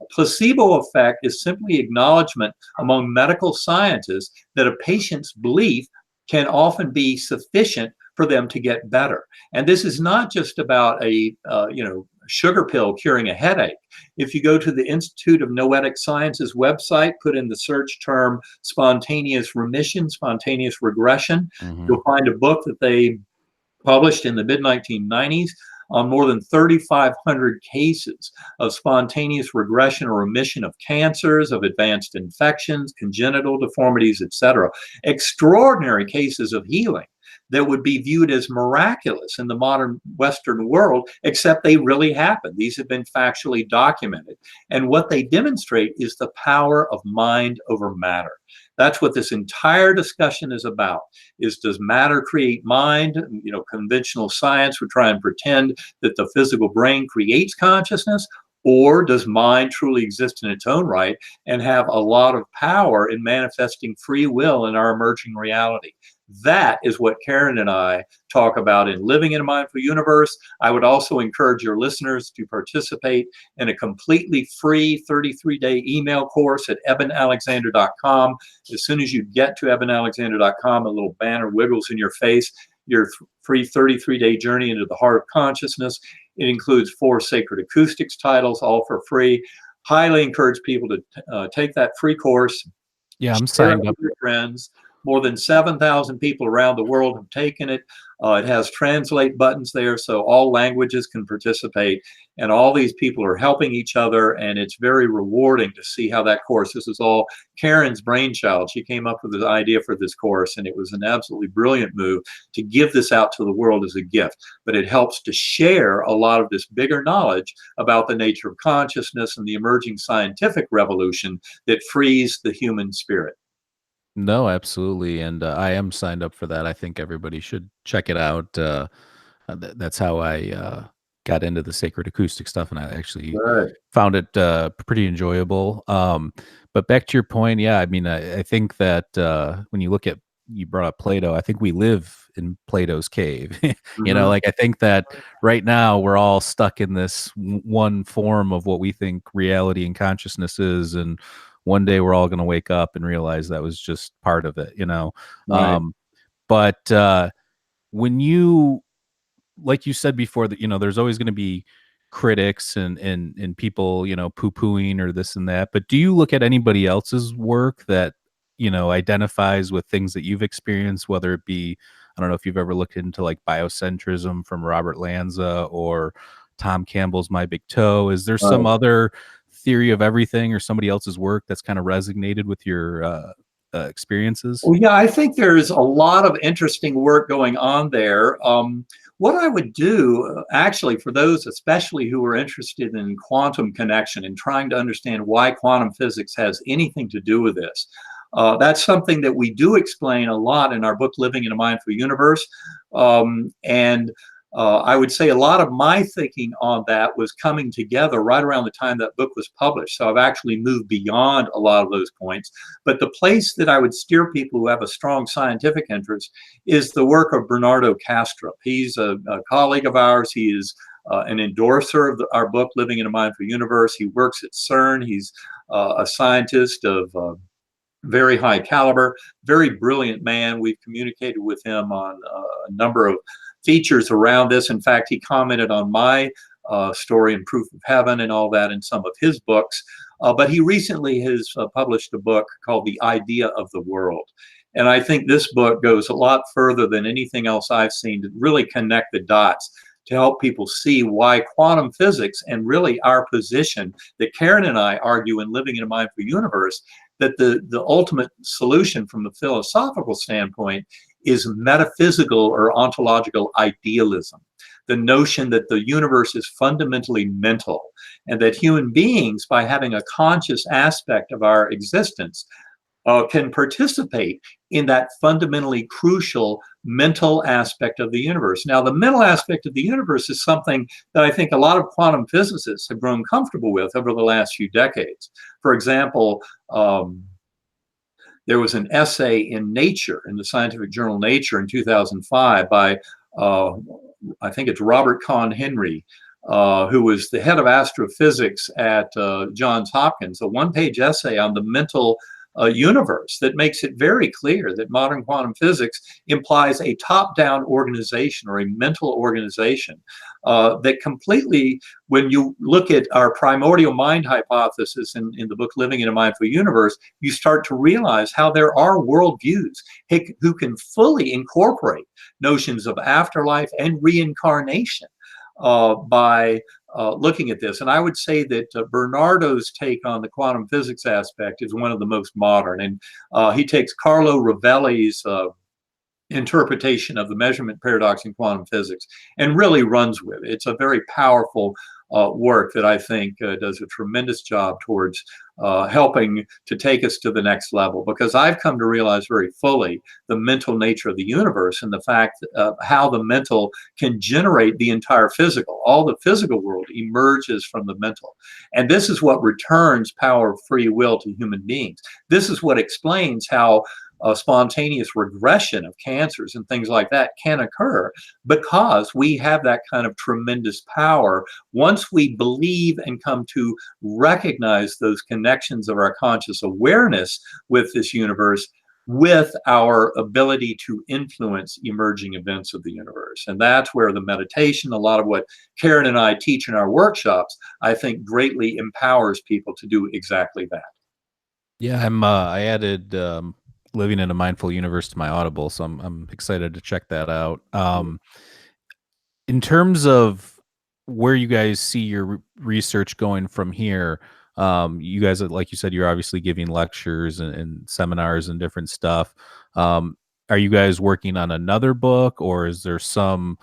Placebo effect is simply acknowledgement among medical scientists that a patient's belief can often be sufficient for them to get better. And this is not just about a sugar pill curing a headache. If you go to the Institute of Noetic Sciences website, put in the search term spontaneous remission, spontaneous regression, you'll find a book that they published in the mid-1990s on more than 3,500 cases of spontaneous regression or remission of cancers, of advanced infections, congenital deformities, etc. Extraordinary cases of healing that would be viewed as miraculous in the modern Western world, except they really happen. These have been factually documented. And what they demonstrate is the power of mind over matter. That's what this entire discussion is about, is does matter create mind? Conventional science would try and pretend that the physical brain creates consciousness, or does mind truly exist in its own right and have a lot of power in manifesting free will in our emerging reality? That is what Karen and I talk about in Living in a Mindful Universe. I would also encourage your listeners to participate in a completely free 33-day email course at ebenalexander.com. As soon as you get to ebenalexander.com, a little banner wiggles in your face, your free 33-day journey into the heart of consciousness. It includes 4 Sacred Acoustics titles, all for free. Highly encourage people to take that free course. Yeah, I'm signed up. With your friends. More than 7,000 people around the world have taken it. It has translate buttons there, so all languages can participate. And all these people are helping each other, and it's very rewarding to see how that course, this is all Karen's brainchild. She came up with the idea for this course, and it was an absolutely brilliant move to give this out to the world as a gift. But it helps to share a lot of this bigger knowledge about the nature of consciousness and the emerging scientific revolution that frees the human spirit. No, absolutely. And I am signed up for that. I think everybody should check it out. That's how I got into the sacred acoustic stuff, and I actually found it pretty enjoyable. But back to your point, yeah, I mean, I think that when you look at, you brought up Plato, I think we live in Plato's cave. Like I think that right now we're all stuck in this one form of what we think reality and consciousness is, and one day we're all going to wake up and realize that was just part of it, Right. But when you, like you said before, that there's always going to be critics and people poo-pooing or this and that. But do you look at anybody else's work that identifies with things that you've experienced, whether it be, I don't know if you've ever looked into like biocentrism from Robert Lanza or Tom Campbell's My Big Toe? Is there some other theory of everything or somebody else's work that's kind of resonated with your experiences? Well, yeah, I think there's a lot of interesting work going on there. What I would do, actually, for those especially who are interested in quantum connection and trying to understand why quantum physics has anything to do with this, that's something that we do explain a lot in our book, Living in a Mindful Universe. And I would say a lot of my thinking on that was coming together right around the time that book was published. So I've actually moved beyond a lot of those points. But the place that I would steer people who have a strong scientific interest is the work of Bernardo Kastrup. He's a colleague of ours. He is an endorser of our book, Living in a Mindful Universe. He works at CERN. He's a scientist of very high caliber, very brilliant man. We've communicated with him on a number of features around this. In fact, he commented on my story in Proof of Heaven and all that in some of his books. But he recently has published a book called The Idea of the World. And I think this book goes a lot further than anything else I've seen to really connect the dots to help people see why quantum physics and really our position that Karen and I argue in Living in a Mindful Universe, that the ultimate solution from the philosophical standpoint is metaphysical or ontological idealism. The notion that the universe is fundamentally mental and that human beings, by having a conscious aspect of our existence, can participate in that fundamentally crucial mental aspect of the universe. Now, the mental aspect of the universe is something that I think a lot of quantum physicists have grown comfortable with over the last few decades. For example, there was an essay in Nature, in the scientific journal Nature in 2005 by, I think it's Robert Kahn Henry, who was the head of astrophysics at Johns Hopkins, a one-page essay on the mental universe that makes it very clear that modern quantum physics implies a top-down organization or a mental organization that completely, when you look at our primordial mind hypothesis in the book Living in a Mindful Universe, you start to realize how there are worldviews who can fully incorporate notions of afterlife and reincarnation by looking at this. And I would say that Bernardo's take on the quantum physics aspect is one of the most modern. And he takes Carlo Rovelli's interpretation of the measurement paradox in quantum physics and really runs with it. It's a very powerful work that I think does a tremendous job towards helping to take us to the next level, because I've come to realize very fully the mental nature of the universe and the fact of how the mental can generate the entire physical. All the physical world emerges from the mental. And this is what returns power of free will to human beings. This is what explains how spontaneous regression of cancers and things like that can occur, because we have that kind of tremendous power once we believe and come to recognize those connections of our conscious awareness with this universe, with our ability to influence emerging events of the universe. And that's where the meditation, a lot of what Karen and I teach in our workshops, I think greatly empowers people to do exactly that. Yeah, I added Living in a Mindful Universe to my Audible, so I'm excited to check that out. In terms of where you guys see your research going from here, you guys, like you said, you're obviously giving lectures and seminars and different stuff. Are you guys working on another book, or is there some,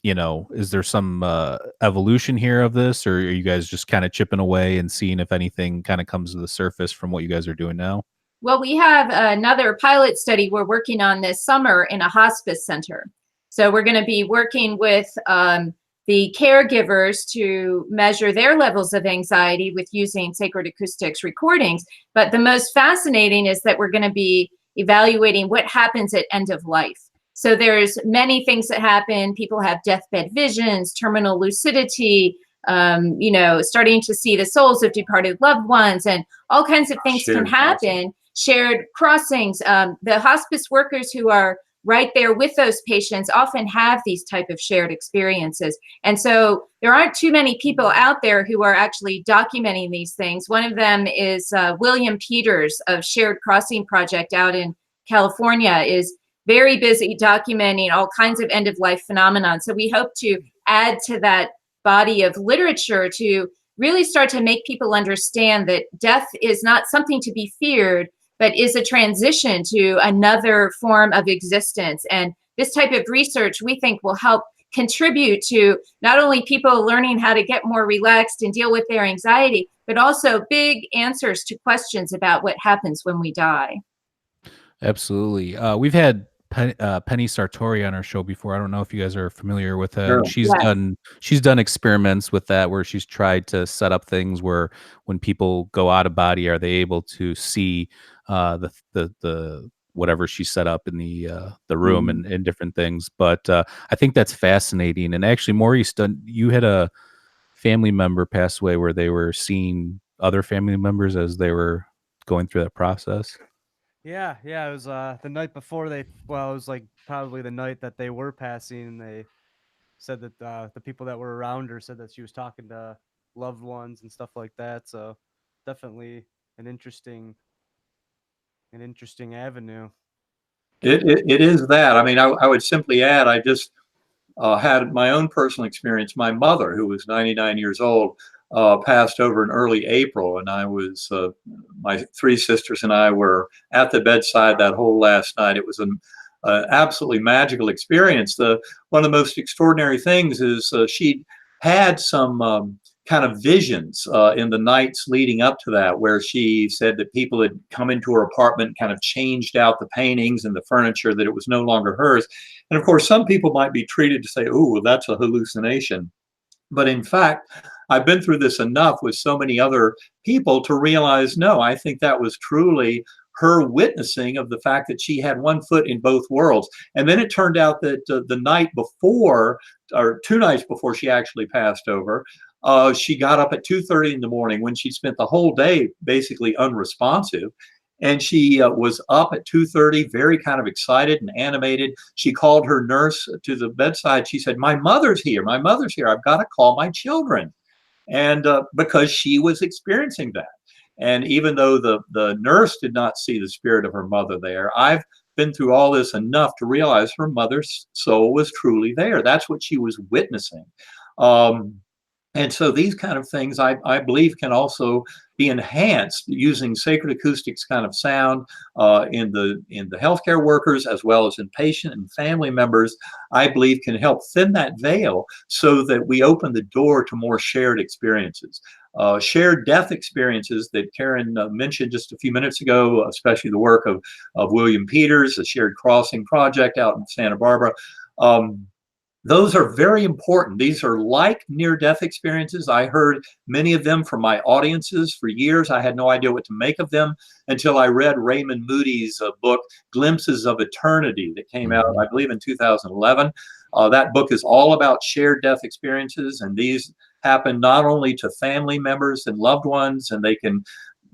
is there some evolution here of this, or are you guys just kind of chipping away and seeing if anything kind of comes to the surface from what you guys are doing now? Well, we have another pilot study we're working on this summer in a hospice center. So we're going to be working with the caregivers to measure their levels of anxiety with using sacred acoustics recordings. But the most fascinating is that we're going to be evaluating what happens at end of life. So there's many things that happen. People have deathbed visions, terminal lucidity, starting to see the souls of departed loved ones, and all kinds of things can happen. Shared crossings. The hospice workers who are right there with those patients often have these type of shared experiences. And so there aren't too many people out there who are actually documenting these things. One of them is William Peters of Shared Crossing Project out in California, is very busy documenting all kinds of end-of-life phenomenon. So we hope to add to that body of literature to really start to make people understand that death is not something to be feared, but is a transition to another form of existence. And this type of research, we think, will help contribute to not only people learning how to get more relaxed and deal with their anxiety, but also big answers to questions about what happens when we die. Absolutely. We've had Penny Sartori on our show before. I don't know if you guys are familiar with her. And Carroll. Yes. she's done experiments with that where she's tried to set up things where when people go out of body, are they able to see the whatever she set up in the room Mhm. and different things. But I think that's fascinating. And actually, Maurice, you had a family member pass away where they were seeing other family members as they were going through that process. Yeah, yeah. It was the night before they. Well, it was like probably the night that they were passing. And they said that the people that were around her said that she was talking to loved ones and stuff like that. So definitely an interesting avenue. It is that. I mean, I would simply add, I just had my own personal experience. My mother, who was 99 years old, passed over in early April, and I was my three sisters and I were at the bedside that whole last night. It was an absolutely magical experience. One of the most extraordinary things is she had some kind of visions in the nights leading up to that, where she said that people had come into her apartment, kind of changed out the paintings and the furniture, that it was no longer hers. And of course, some people might be treated to say, "Oh, well, that's a hallucination." But in fact, I've been through this enough with so many other people to realize, no, I think that was truly her witnessing of the fact that she had one foot in both worlds. And then it turned out that the night before, or 2 nights before she actually passed over, she got up at 2:30 in the morning when she spent the whole day basically unresponsive. And she was up at 2:30, very kind of excited and animated. She called her nurse to the bedside. She said, "My mother's here. My mother's here. I've got to call my children." And because she was experiencing that. And even though the nurse did not see the spirit of her mother there, I've been through all this enough to realize her mother's soul was truly there. That's what she was witnessing. Um, and so these kind of things, I believe, can also be enhanced using sacred acoustics kind of sound in the healthcare workers, as well as in patient and family members. I believe can help thin that veil so that we open the door to more shared experiences. Shared death experiences that Karen mentioned just a few minutes ago, especially the work of William Peters, the Shared Crossing Project out in Santa Barbara. Those are very important. These are like near-death experiences. I heard many of them from my audiences for years. I had no idea what to make of them until I read Raymond Moody's book, Glimpses of Eternity, that came out, I believe, in 2011. That book is all about shared death experiences, and these happen not only to family members and loved ones, and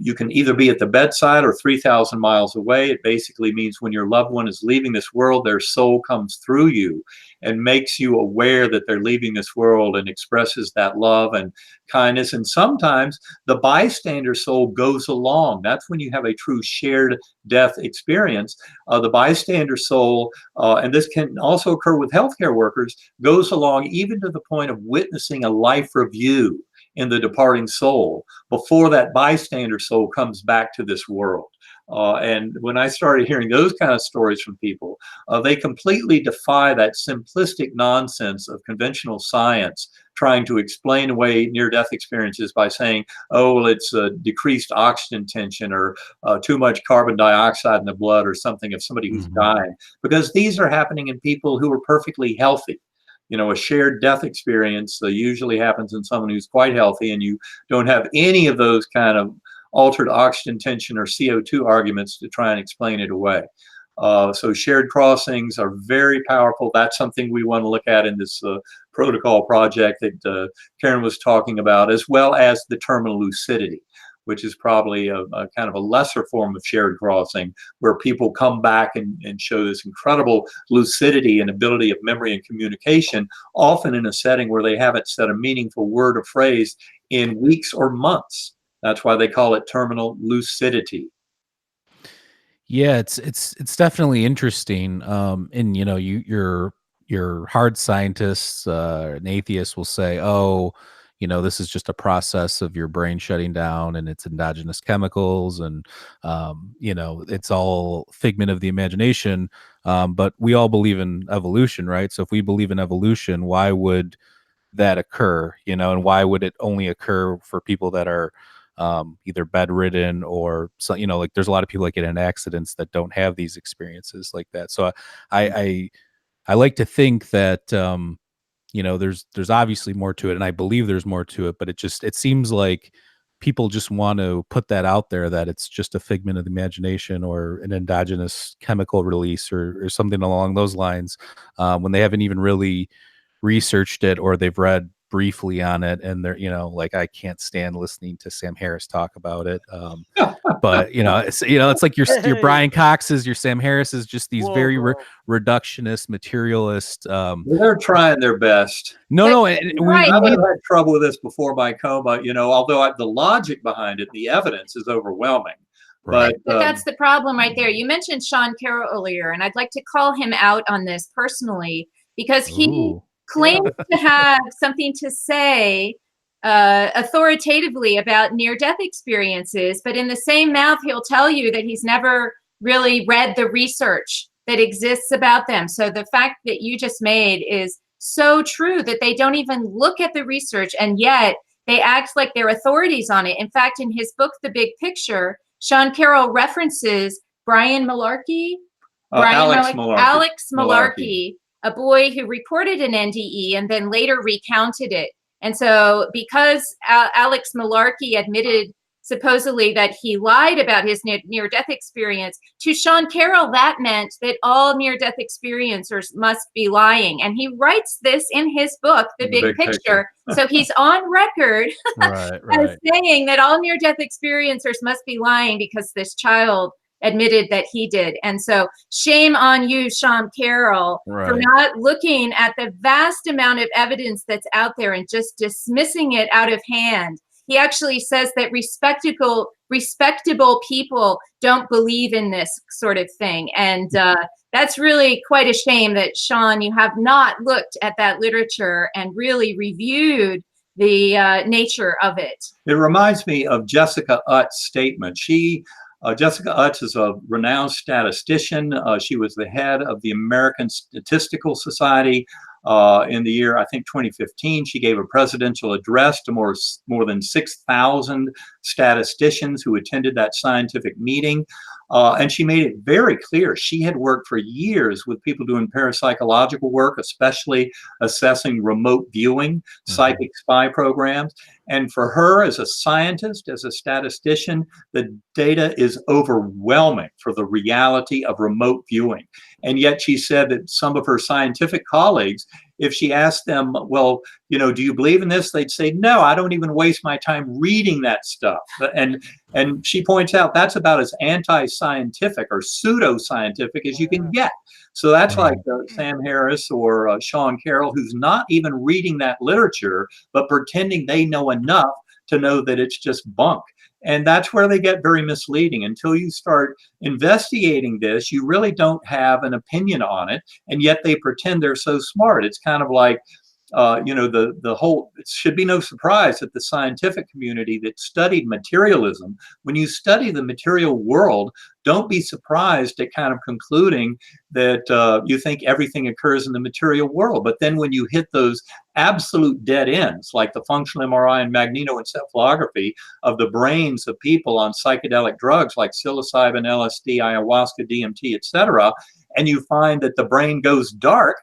you can either be at the bedside or 3,000 miles away. It basically means when your loved one is leaving this world, their soul comes through you and makes you aware that they're leaving this world and expresses that love and kindness. And sometimes the bystander soul goes along. That's when you have a true shared death experience. The bystander soul, and this can also occur with healthcare workers, goes along even to the point of witnessing a life review in the departing soul before that bystander soul comes back to this world. And when I started hearing those kind of stories from people, they completely defy that simplistic nonsense of conventional science trying to explain away near-death experiences by saying, oh, well, it's decreased oxygen tension or too much carbon dioxide in the blood or something of somebody who's dying. Because these are happening in people who are perfectly healthy. You know, a shared death experience usually happens in someone who's quite healthy, and you don't have any of those kind of altered oxygen tension or CO2 arguments to try and explain it away. So shared crossings are very powerful. That's something we want to look at in this protocol project that Karen was talking about, as well as the terminal lucidity, which is probably a kind of a lesser form of shared crossing, where people come back and show this incredible lucidity and ability of memory and communication, often in a setting where they haven't said a meaningful word or phrase in weeks or months. That's why they call it terminal lucidity. Yeah, it's definitely interesting. And you know, your hard scientists, and atheists will say, "Oh, you know, this is just a process of your brain shutting down, and it's endogenous chemicals, and you know, it's all figment of the imagination." But we all believe in evolution, right? So if we believe in evolution, why would that occur? You know, and why would it only occur for people that are either bedridden or so, you know, like there's a lot of people that get in accidents that don't have these experiences like that. So I like to think that, you know, there's obviously more to it, and I believe there's more to it, but it seems like people just want to put that out there, that it's just a figment of the imagination or an endogenous chemical release or something along those lines, when they haven't even really researched it, or they've read briefly on it, and they're, you know, like I can't stand listening to Sam Harris talk about it. But you know, it's like your Brian Cox's, your Sam Harris is just these very reductionist, materialist. They're trying their best. No, I've had trouble with this before by Coma, you know, although the logic behind it, the evidence is overwhelming. Right. But that's the problem right there. You mentioned Sean Carroll earlier, and I'd like to call him out on this personally, because he claims to have something to say authoritatively about near-death experiences, but in the same mouth, he'll tell you that he's never really read the research that exists about them. So the fact that you just made is so true, that they don't even look at the research, and yet they act like they're authorities on it. In fact, in his book, The Big Picture, Sean Carroll references Alex Malarkey, a boy who reported an NDE and then later recounted it. And so because Alex Malarkey admitted supposedly that he lied about his near-death experience, to Sean Carroll, that meant that all near-death experiencers must be lying. And he writes this in his book, The Big Picture. So he's on record as saying that all near-death experiencers must be lying because this child admitted that he did. And so shame on you, Sean Carroll, for not looking at the vast amount of evidence that's out there and just dismissing it out of hand. He actually says that respectable people don't believe in this sort of thing. And that's really quite a shame that, Sean, you have not looked at that literature and really reviewed the nature of it. It reminds me of Jessica Utt's statement. Jessica Utts is a renowned statistician. She was the head of the American Statistical Society in the year, I think, 2015. She gave a presidential address to more than 6,000 statisticians who attended that scientific meeting. And she made it very clear she had worked for years with people doing parapsychological work, especially assessing remote viewing, psychic spy programs. And for her, as a scientist, as a statistician, the data is overwhelming for the reality of remote viewing. And yet she said that some of her scientific colleagues, if she asked them, well, you know, do you believe in this? They'd say, no, I don't even waste my time reading that stuff. And she points out that's about as anti-scientific or pseudo-scientific as you can get. So that's like Sam Harris or Sean Carroll, who's not even reading that literature, but pretending they know enough to know that it's just bunk. And that's where they get very misleading. Until you start investigating this, you really don't have an opinion on it. And yet they pretend they're so smart. It's kind of like, you know, the whole, it should be no surprise that the scientific community that studied materialism, when you study the material world, don't be surprised at kind of concluding that you think everything occurs in the material world. But then when you hit those absolute dead ends, like the functional MRI and magnetoencephalography of the brains of people on psychedelic drugs like psilocybin, LSD, ayahuasca, DMT, etc., and you find that the brain goes dark,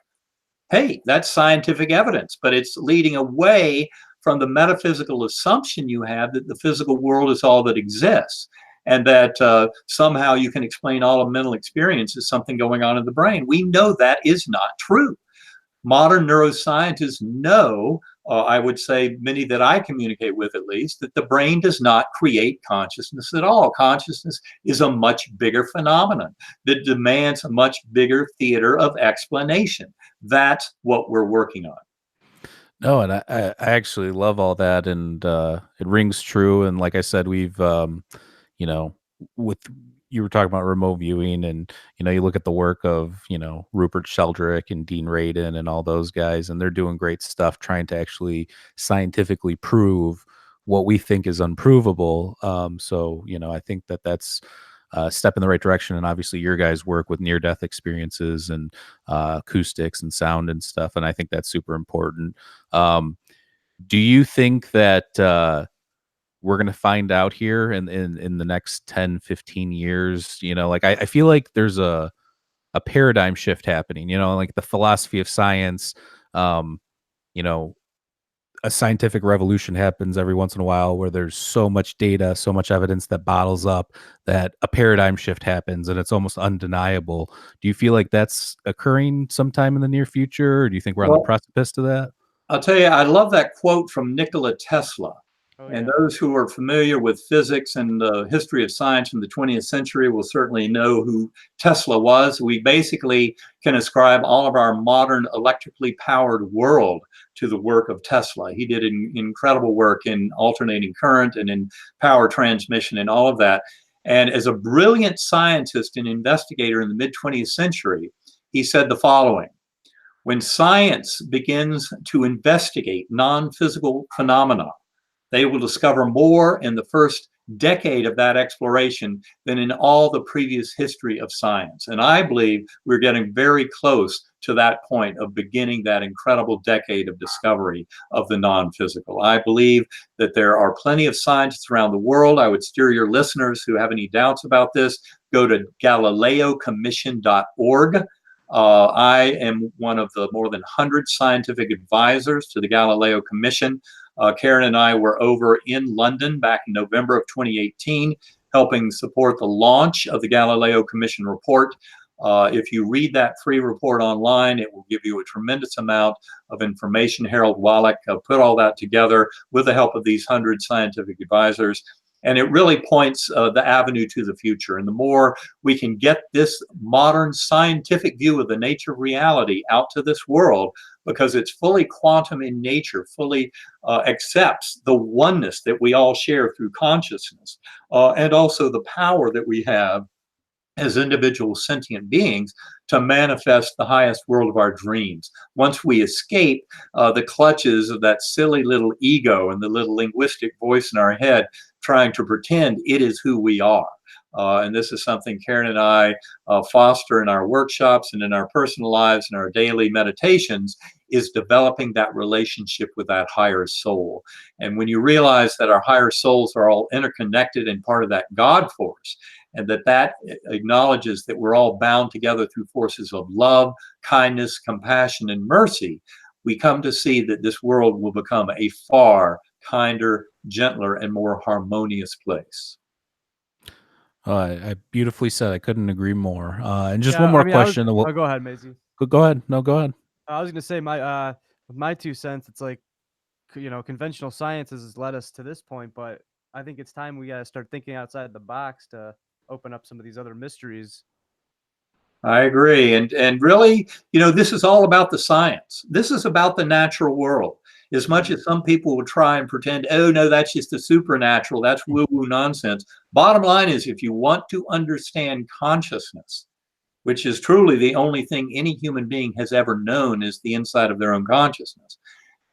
hey, that's scientific evidence, but it's leading away from the metaphysical assumption you have that the physical world is all that exists, and that somehow you can explain all of mental experience as something going on in the brain. We know that is not true. Modern neuroscientists know, I would say many that I communicate with at least, that the brain does not create consciousness at all. Consciousness is a much bigger phenomenon that demands a much bigger theater of explanation. That's what we're working on. No, and I actually love all that, and it rings true. And like I said, we've, you know, with you were talking about remote viewing, and you know, you look at the work of, you know, Rupert Sheldrake and Dean Radin and all those guys, and they're doing great stuff trying to actually scientifically prove what we think is unprovable. So you know, I think that's a step in the right direction. And obviously your guys work with near-death experiences and acoustics and sound and stuff, and I think that's super important. Do you think that we're going to find out here in the next 10, 15 years? You know, like I feel like there's a paradigm shift happening, you know, like the philosophy of science. You know, a scientific revolution happens every once in a while where there's so much data, so much evidence that bottles up, that a paradigm shift happens and it's almost undeniable. Do you feel like that's occurring sometime in the near future, or do you think we're on the Well, precipice to that? I'll tell you, I love that quote from Nikola Tesla. Oh And yeah. those who are familiar with physics and the history of science from the 20th century will certainly know who Tesla was. We basically can ascribe all of our modern electrically powered world to the work of Tesla. He did incredible work in alternating current and in power transmission and all of that. And as a brilliant scientist and investigator in the mid-20th century, he said the following: when science begins to investigate non-physical phenomena, they will discover more in the first decade of that exploration than in all the previous history of science. And I believe we're getting very close to that point of beginning that incredible decade of discovery of the non-physical. I believe that there are plenty of scientists around the world. I would steer your listeners who have any doubts about this, go to GalileoCommission.org. I am one of the more than 100 scientific advisors to the Galileo Commission. Karen and I were over in London back in November of 2018, helping support the launch of the Galileo Commission report. If you read that free report online, it will give you a tremendous amount of information. Harold Wallach put all that together with the help of these 100 scientific advisors. And it really points the avenue to the future. And the more we can get this modern scientific view of the nature of reality out to this world, because it's fully quantum in nature, fully accepts the oneness that we all share through consciousness, and also the power that we have as individual sentient beings to manifest the highest world of our dreams. Once we escape the clutches of that silly little ego and the little linguistic voice in our head trying to pretend it is who we are. And this is something Karen and I foster in our workshops and in our personal lives and our daily meditations, is developing that relationship with that higher soul. And when you realize that our higher souls are all interconnected and part of that God force, and that acknowledges that we're all bound together through forces of love, kindness, compassion, and mercy, we come to see that this world will become a far kinder, gentler, and more harmonious place. I beautifully said. I couldn't agree more. And just Yeah, one more I mean, question. oh, go ahead, Maisie. Go ahead. No, go ahead. I was gonna say my 2 cents. It's like, you know, conventional sciences has led us to this point, but I think it's time we gotta start thinking outside the box to open up some of these other mysteries. I agree. And really, you know, this is all about the science. This is about the natural world. As much as some people will try and pretend, oh, no, that's just the supernatural, that's woo-woo nonsense. Bottom line is, if you want to understand consciousness, which is truly the only thing any human being has ever known is the inside of their own consciousness,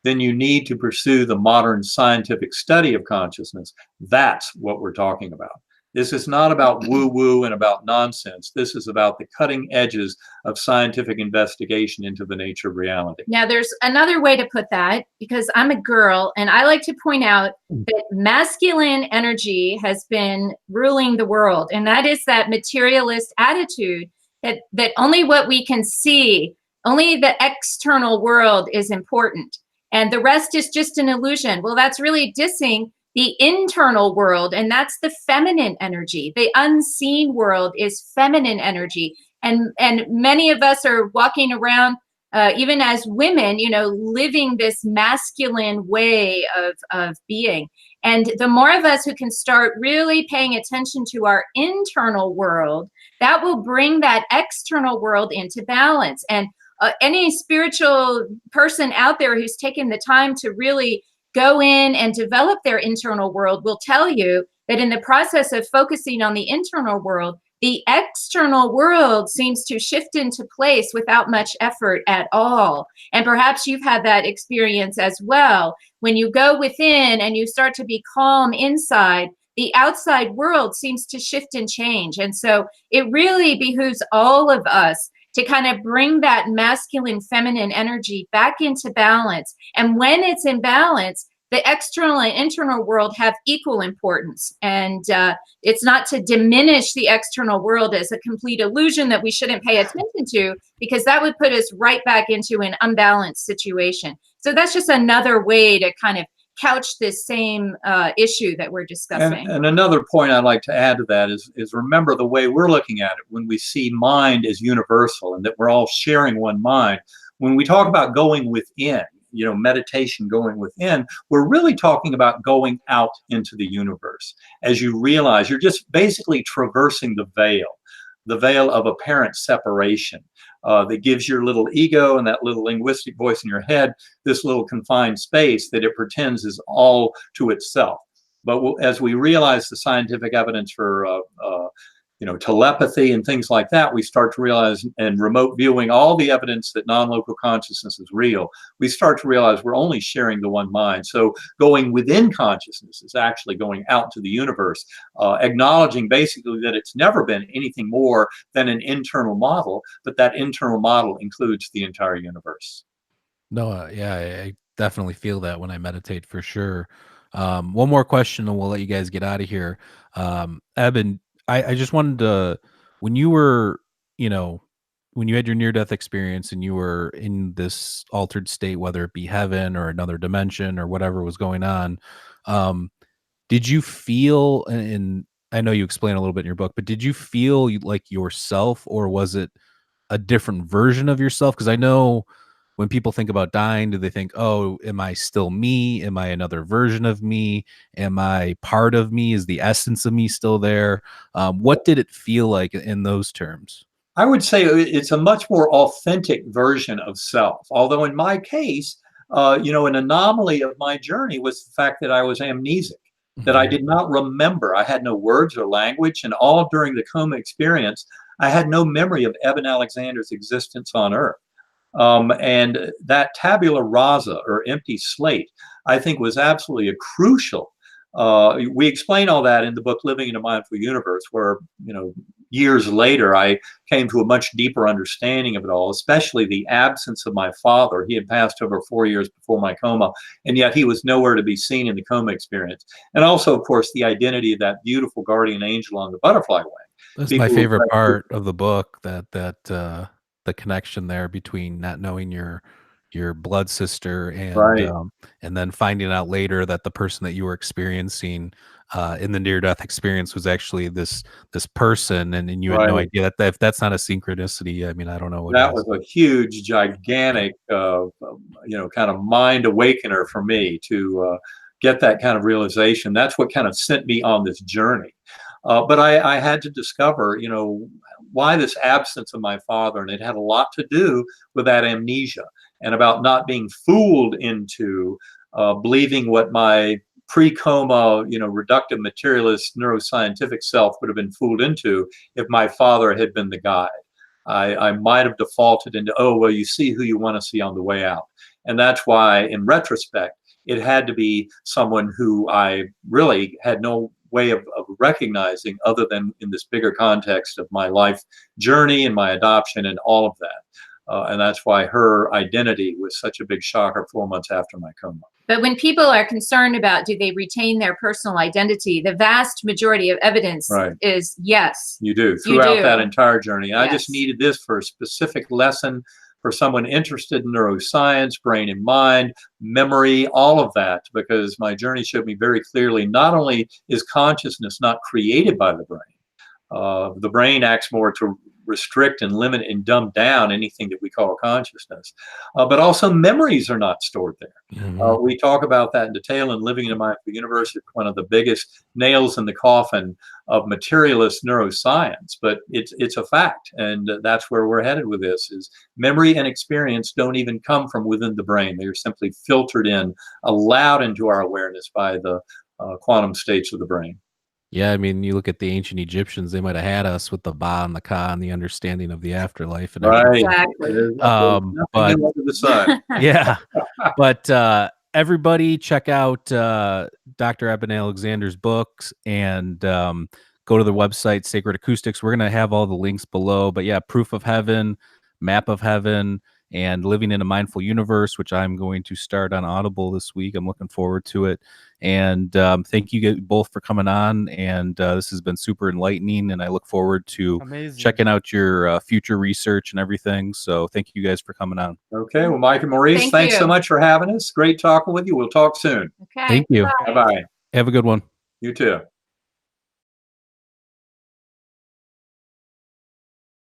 then you need to pursue the modern scientific study of consciousness. That's what we're talking about. This is not about woo-woo and about nonsense. This is about the cutting edges of scientific investigation into the nature of reality. Now, there's another way to put that, because I'm a girl, and I like to point out that masculine energy has been ruling the world, and that is that materialist attitude that only what we can see, only the external world is important, and the rest is just an illusion. Well, that's really dissing the internal world, and that's the feminine energy. The unseen world is feminine energy, and many of us are walking around, even as women, you know, living this masculine way of being. And the more of us who can start really paying attention to our internal world, that will bring that external world into balance. And any spiritual person out there who's taken the time to really go in and develop their internal world will tell you that in the process of focusing on the internal world, the external world seems to shift into place without much effort at all. And perhaps you've had that experience as well. When you go within and you start to be calm inside, the outside world seems to shift and change. And so it really behooves all of us to kind of bring that masculine, feminine energy back into balance. And when it's in balance, the external and internal world have equal importance. And it's not to diminish the external world as a complete illusion that we shouldn't pay attention to, because that would put us right back into an unbalanced situation. So that's just another way to kind of couch this same issue that we're discussing. And another point I'd like to add to that is remember the way we're looking at it when we see mind as universal and that we're all sharing one mind. When we talk about going within, you know, meditation going within, we're really talking about going out into the universe. As you realize, you're just basically traversing the veil of apparent separation that gives your little ego and that little linguistic voice in your head this little confined space that it pretends is all to itself. But as we realize the scientific evidence for you know, telepathy and things like that, we start to realize, and remote viewing, all the evidence that non-local consciousness is real, we start to realize we're only sharing the one mind. So going within consciousness is actually going out to the universe, acknowledging basically that it's never been anything more than an internal model, but that internal model includes the entire universe. No, yeah, I definitely feel that when I meditate, for sure. One more question and we'll let you guys get out of here. Eben, I just wanted to, when you were, you know, when you had your near-death experience and you were in this altered state, whether it be heaven or another dimension or whatever was going on, did you feel, and I know you explain a little bit in your book, but did you feel like yourself, or was it a different version of yourself? Because I know when people think about dying, do they think, oh, am I still me? Am I another version of me? Am I part of me? Is the essence of me still there? What did it feel like in those terms? I would say it's a much more authentic version of self. Although in my case, you know, an anomaly of my journey was the fact that I was amnesic, that I did not remember. I had no words or language, and all during the coma experience, I had no memory of Eben Alexander's existence on Earth. And that tabula rasa, or empty slate, I think was absolutely a crucial. We explain all that in the book Living in a Mindful Universe, where, you know, years later I came to a much deeper understanding of it all, especially the absence of my father. He had passed over 4 years before my coma, and yet he was nowhere to be seen in the coma experience. And also, of course, the identity of that beautiful guardian angel on the butterfly wing. That's my favorite part of the book, that the connection there between not knowing your blood sister and then finding out later that the person that you were experiencing in the near-death experience was actually this person, and you had no idea that if that's not a synchronicity, I mean, I don't know what that was a huge, gigantic, you know, kind of mind awakener for me to get that kind of realization. That's what kind of sent me on this journey. But I had to discover, you know, why this absence of my father, and it had a lot to do with that amnesia and about not being fooled into believing what my pre-coma, you know, reductive materialist neuroscientific self would have been fooled into if my father had been the guide. I might have defaulted into, oh, well, you see who you want to see on the way out. And that's why, in retrospect, it had to be someone who I really had no way of recognizing other than in this bigger context of my life journey and my adoption and all of that. And that's why her identity was such a big shocker 4 months after my coma. But when people are concerned about do they retain their personal identity, the vast majority of evidence is yes. You do, throughout that entire journey. Yes. I just needed this for a specific lesson for someone interested in neuroscience, brain and mind, memory, all of that, because my journey showed me very clearly, not only is consciousness not created by the brain acts more to restrict and limit and dumb down anything that we call consciousness, but also memories are not stored there. We talk about that in detail in Living in a Mindful Universe. It's one of the biggest nails in the coffin of materialist neuroscience, but it's a fact, and that's where we're headed with this. Is memory and experience don't even come from within the brain. They are simply filtered in, allowed into our awareness by the quantum states of the brain. Yeah, I mean, you look at the ancient Egyptians; they might have had us with the Ba and the Ka and the understanding of the afterlife. And exactly. But the sun. Yeah, but everybody, check out Dr. Eben Alexander's books and go to the website Sacred Acoustics. We're gonna have all the links below. But yeah, Proof of Heaven, Map of Heaven, and Living in a Mindful Universe, which I'm going to start on Audible this week. I'm looking forward to it. And thank you both for coming on. And this has been super enlightening. And I look forward to checking out your future research and everything. So thank you guys for coming on. Okay. Well, Mike and Maurice, thanks so much for having us. Great talking with you. We'll talk soon. Okay. Thank you. Bye-bye. Have a good one. You too.